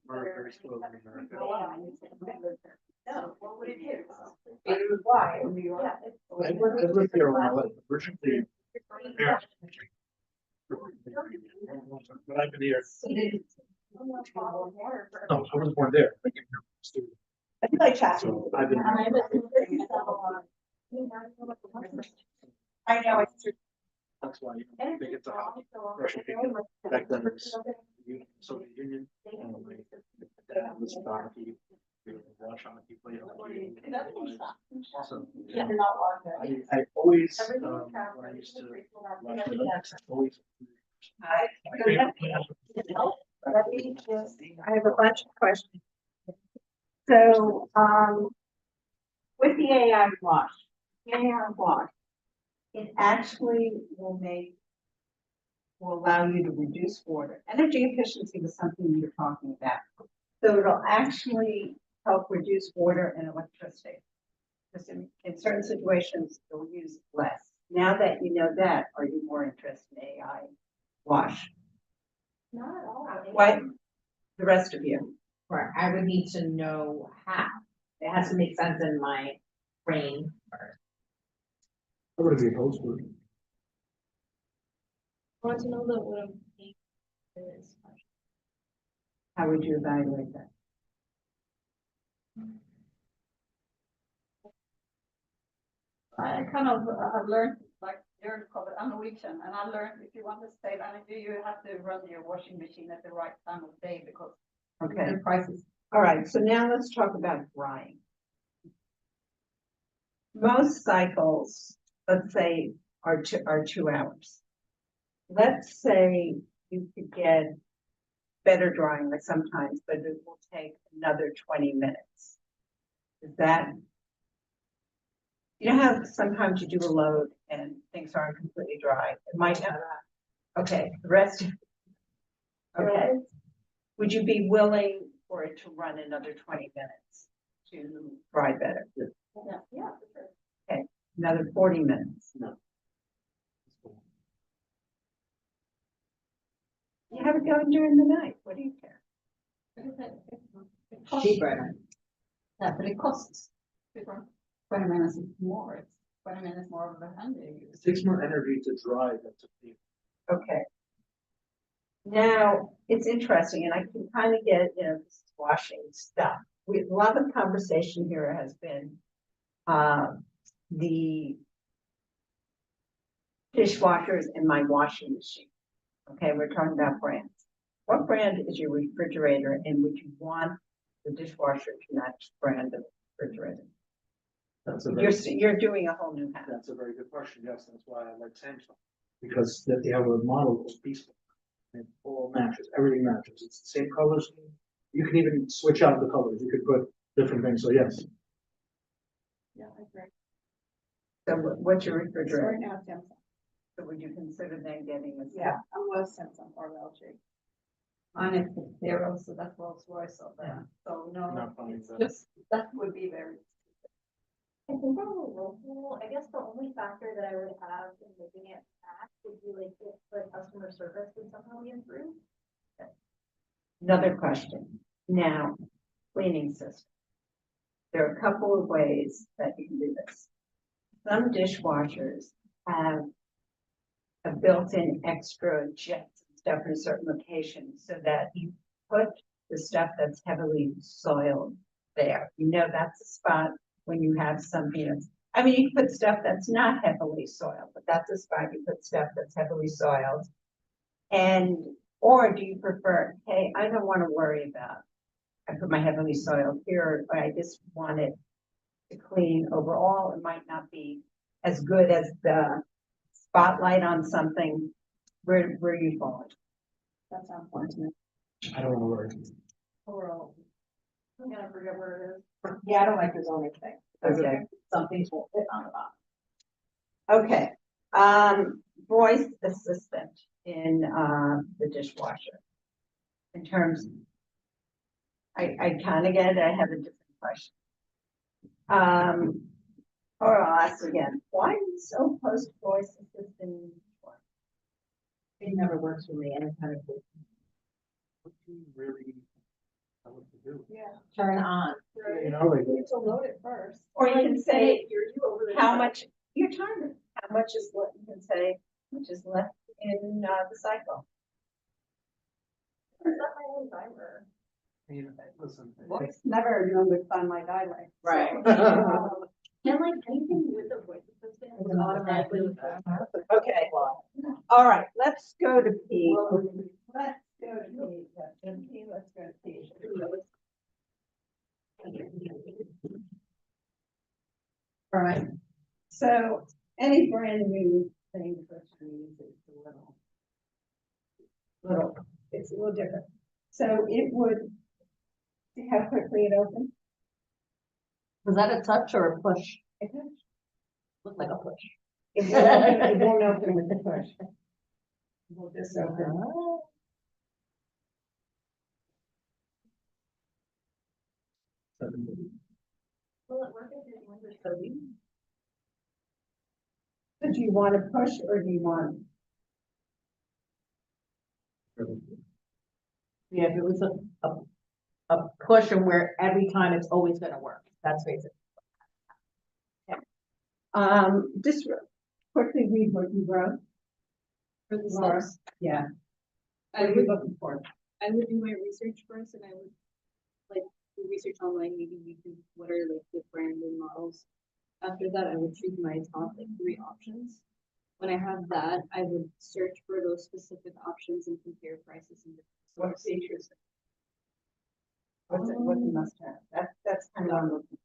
We're very spoiled in America. No, what would it do? It was why in New York. Yeah, I lived here when I lived, originally. Here. But I've been here. No, I was born there. I came here from the studio. I feel like chatting. So I've been. I know, it's true. That's why they get to have Russian people. Back then it was the Soviet Union. And my dad was hockey. We would watch hockey, play hockey. So, Yeah, they're not long. I always, when I used to watch the Olympics, I always. Let me just, I have a bunch of questions. So, with the AI wash, it actually will allow you to reduce water. Energy efficiency was something you were talking about. So it'll actually help reduce water and electricity. Because in certain situations, you'll use less. Now that you know that, are you more interested in AI wash? Not at all. Why, the rest of you? Right, I would need to know how. It has to make sense in my brain first. I would be opposed to it. I want to know that what I'm paying is. How would you evaluate that? I kind of have learned, like you're covered, I'm Norwegian, and I learned if you want to save energy, you have to run your washing machine at the right time of day because Okay, the prices. all right, so now let's talk about drying. Most cycles, let's say, are 2 hours. Let's say you could get better drying like sometimes, but it will take another 20 minutes. Is that? You know how sometimes you do a load and things aren't completely dry? It might not. Okay, the rest. Okay. Would you be willing for it to run another 20 minutes? to dry better. Yeah, yeah, for sure. Another 40 minutes. You have it going during the night. What do you care? Cheaper. Yeah, but it costs 20 minutes more. It's 20 minutes more of a hand. It takes more energy to dry than to clean. Okay. Now, it's interesting, and I can kind of get, this washing stuff. A lot of conversation here has been, the dishwashers in my washing machine. Okay, we're talking about brands. What brand is your refrigerator, and would you want the dishwasher to match the brand of refrigerator? That's a very, You're doing a whole new house. that's a very good question. Yes, that's why I like Samsung. Because they have a model called Peaceful. It all matches, everything matches. It's the same color scheme. You can even switch out the colors. You could put different things. So yes, Yeah, I agree. So what's your So refrigerator? right now, Samsung. So would you consider then getting a? Yeah, I was Samsung or LG. Mine is the zero, so that's Rolls Royce of that. So no, Not funny, it's but- just, that would be very. I think on the local, I guess the only factor that I would have in making it back would be like if the customer service would somehow be improved. Another question. Now, cleaning system. There are a couple of ways that you can do this. Some dishwashers have a built-in extra jets and stuff in certain locations so that you put the stuff that's heavily soiled there. That's a spot when you have something that's, I mean, you can put stuff that's not heavily soiled, but that's a spot you put stuff that's heavily soiled. Or do you prefer, hey, I don't want to worry about, I put my heavily soiled here, but I just want it to clean overall. It might not be as good as the spotlight on something. Where you falling? That's not important to me. I don't want to worry. Overall. I'm gonna forget where it is. Yeah, I don't like the zoning thing. Okay. Some things won't fit on the bottom. Okay, voice assistant in, the dishwasher. In terms, I kind of get it, I have a different question. Or I'll ask again, why are you so opposed to voice assistant in the dishwasher? It never works for me, any kind of What do you really know what to do? Yeah. turn on. You know, like, You need to load it first. Or you can say, You're over there. how much, your timer, how much is left, you can say, how much is left in, the cycle. Set my own timer. I mean, listen. Voice never numbers on my dialect. so- Right. And like anything with the voice assistant is automatically. Okay, all right, let's go to P. Let's go to P. Let's go to P. All right, so any brand new thing for Chinese is it's a little different. So it would, see how quickly it opens? Was that a touch or a push? It does. Looked like a push. It won't open with the push. We'll just open. Will it work if you're doing the coding? So do you want to push or do you want? Yeah, if it was a push and where every time it's always gonna work, that's basic. Just quickly read what you wrote. For the Laura. steps, Yeah. I What are you would, looking for? I would do my research first and I would like do research online, maybe YouTube, what are like the brand and models. After that, I would choose my top like 3 options. When I have that, I would search for those specific options and compare prices and What different features? What's it, what's a must have? That's kind of what I'm looking.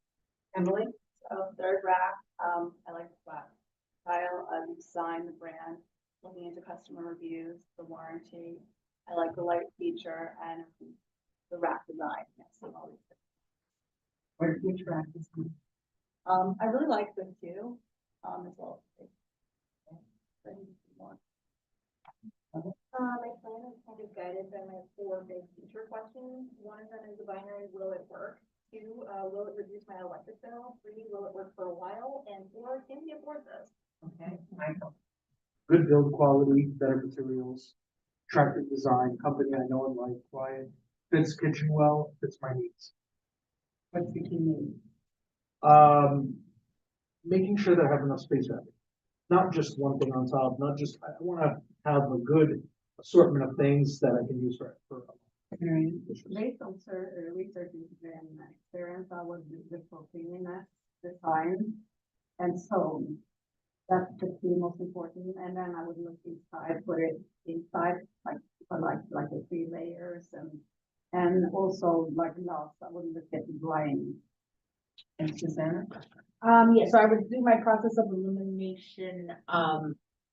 Emily? So third rack, I like the flat style, the design, the brand, looking into customer reviews, the warranty. I like the light feature and the rack design. Yes, all these things. Which rack is it? I really like the two, as well. More. My plan is kind of guided by my 4 big feature questions. One of them is the binary, will it work? Two, will it reduce my electric bill? Three, will it work for a while? And four, can we afford this? Okay, Michael. Good build quality, better materials, attractive design, company I know and like, quiet, fits kitchen well, fits my needs. What's the key need? Making sure that I have enough space for everything. Not just one thing on top, not just, I wanna have a good assortment of things that I can use for. Based on research and experience, I would do the cleanliness, design, and so that's the key most important. And then I would look inside, put it inside, like the 3 layers and also like last, I would look at the drying. And Susanna? Yeah, so I would do my process of elimination,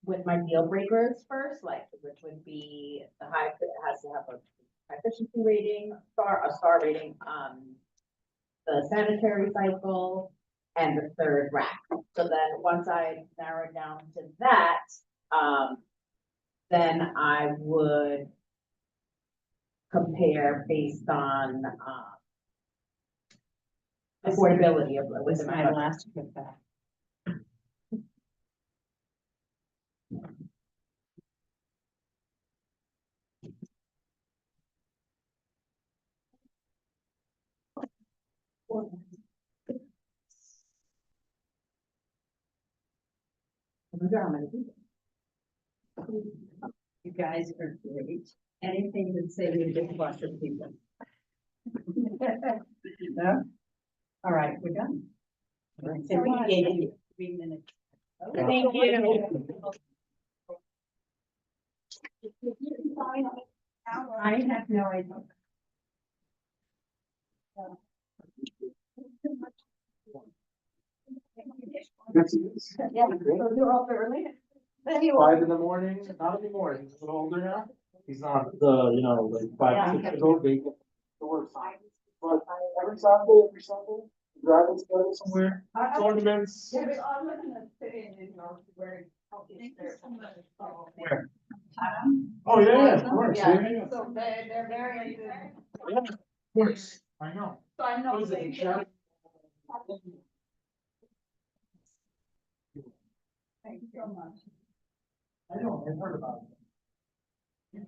with my deal breakers first, like, which would be the it has to have a high efficiency rating, a star rating, the sanitary cycle, and the third rack. So then, once I narrow it down to that, then I would compare based on, affordability of, with Was the my last put back. You guys are great. Anything that saves a dishwasher people. No? All right, we're done. So we gave you 3 minutes. Thank you. I have no idea. Yeah. So you're up early? 5 in the morning, not anymore, he's a little older now. He's not the, like 5, 6 years old, baby. The worst. But every Sunday, driving together somewhere, tournaments. Yeah, but I'm looking at sitting in where. Where? Oh, yeah, of course. Yeah, so they're very. Yeah, of course, I know. So I know. What is it, Jack? Thank you so much. I know, I've heard about it.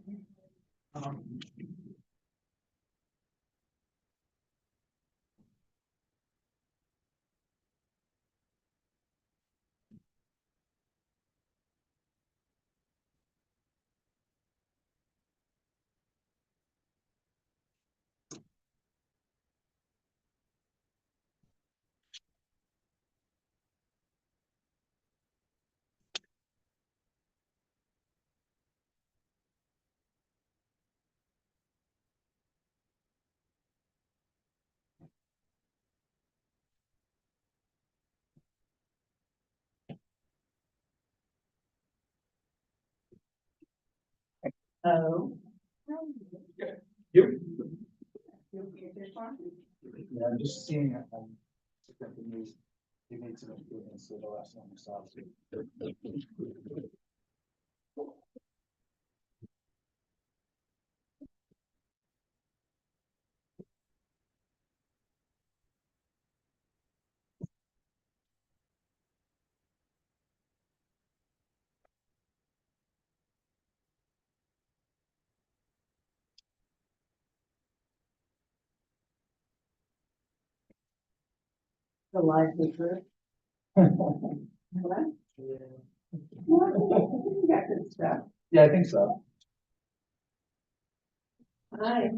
Oh. Yep. Yeah, I'm just seeing it, the news, he made some improvements to the last one we saw. The live picture. What? You got good stuff. Yeah, I think so. Hi.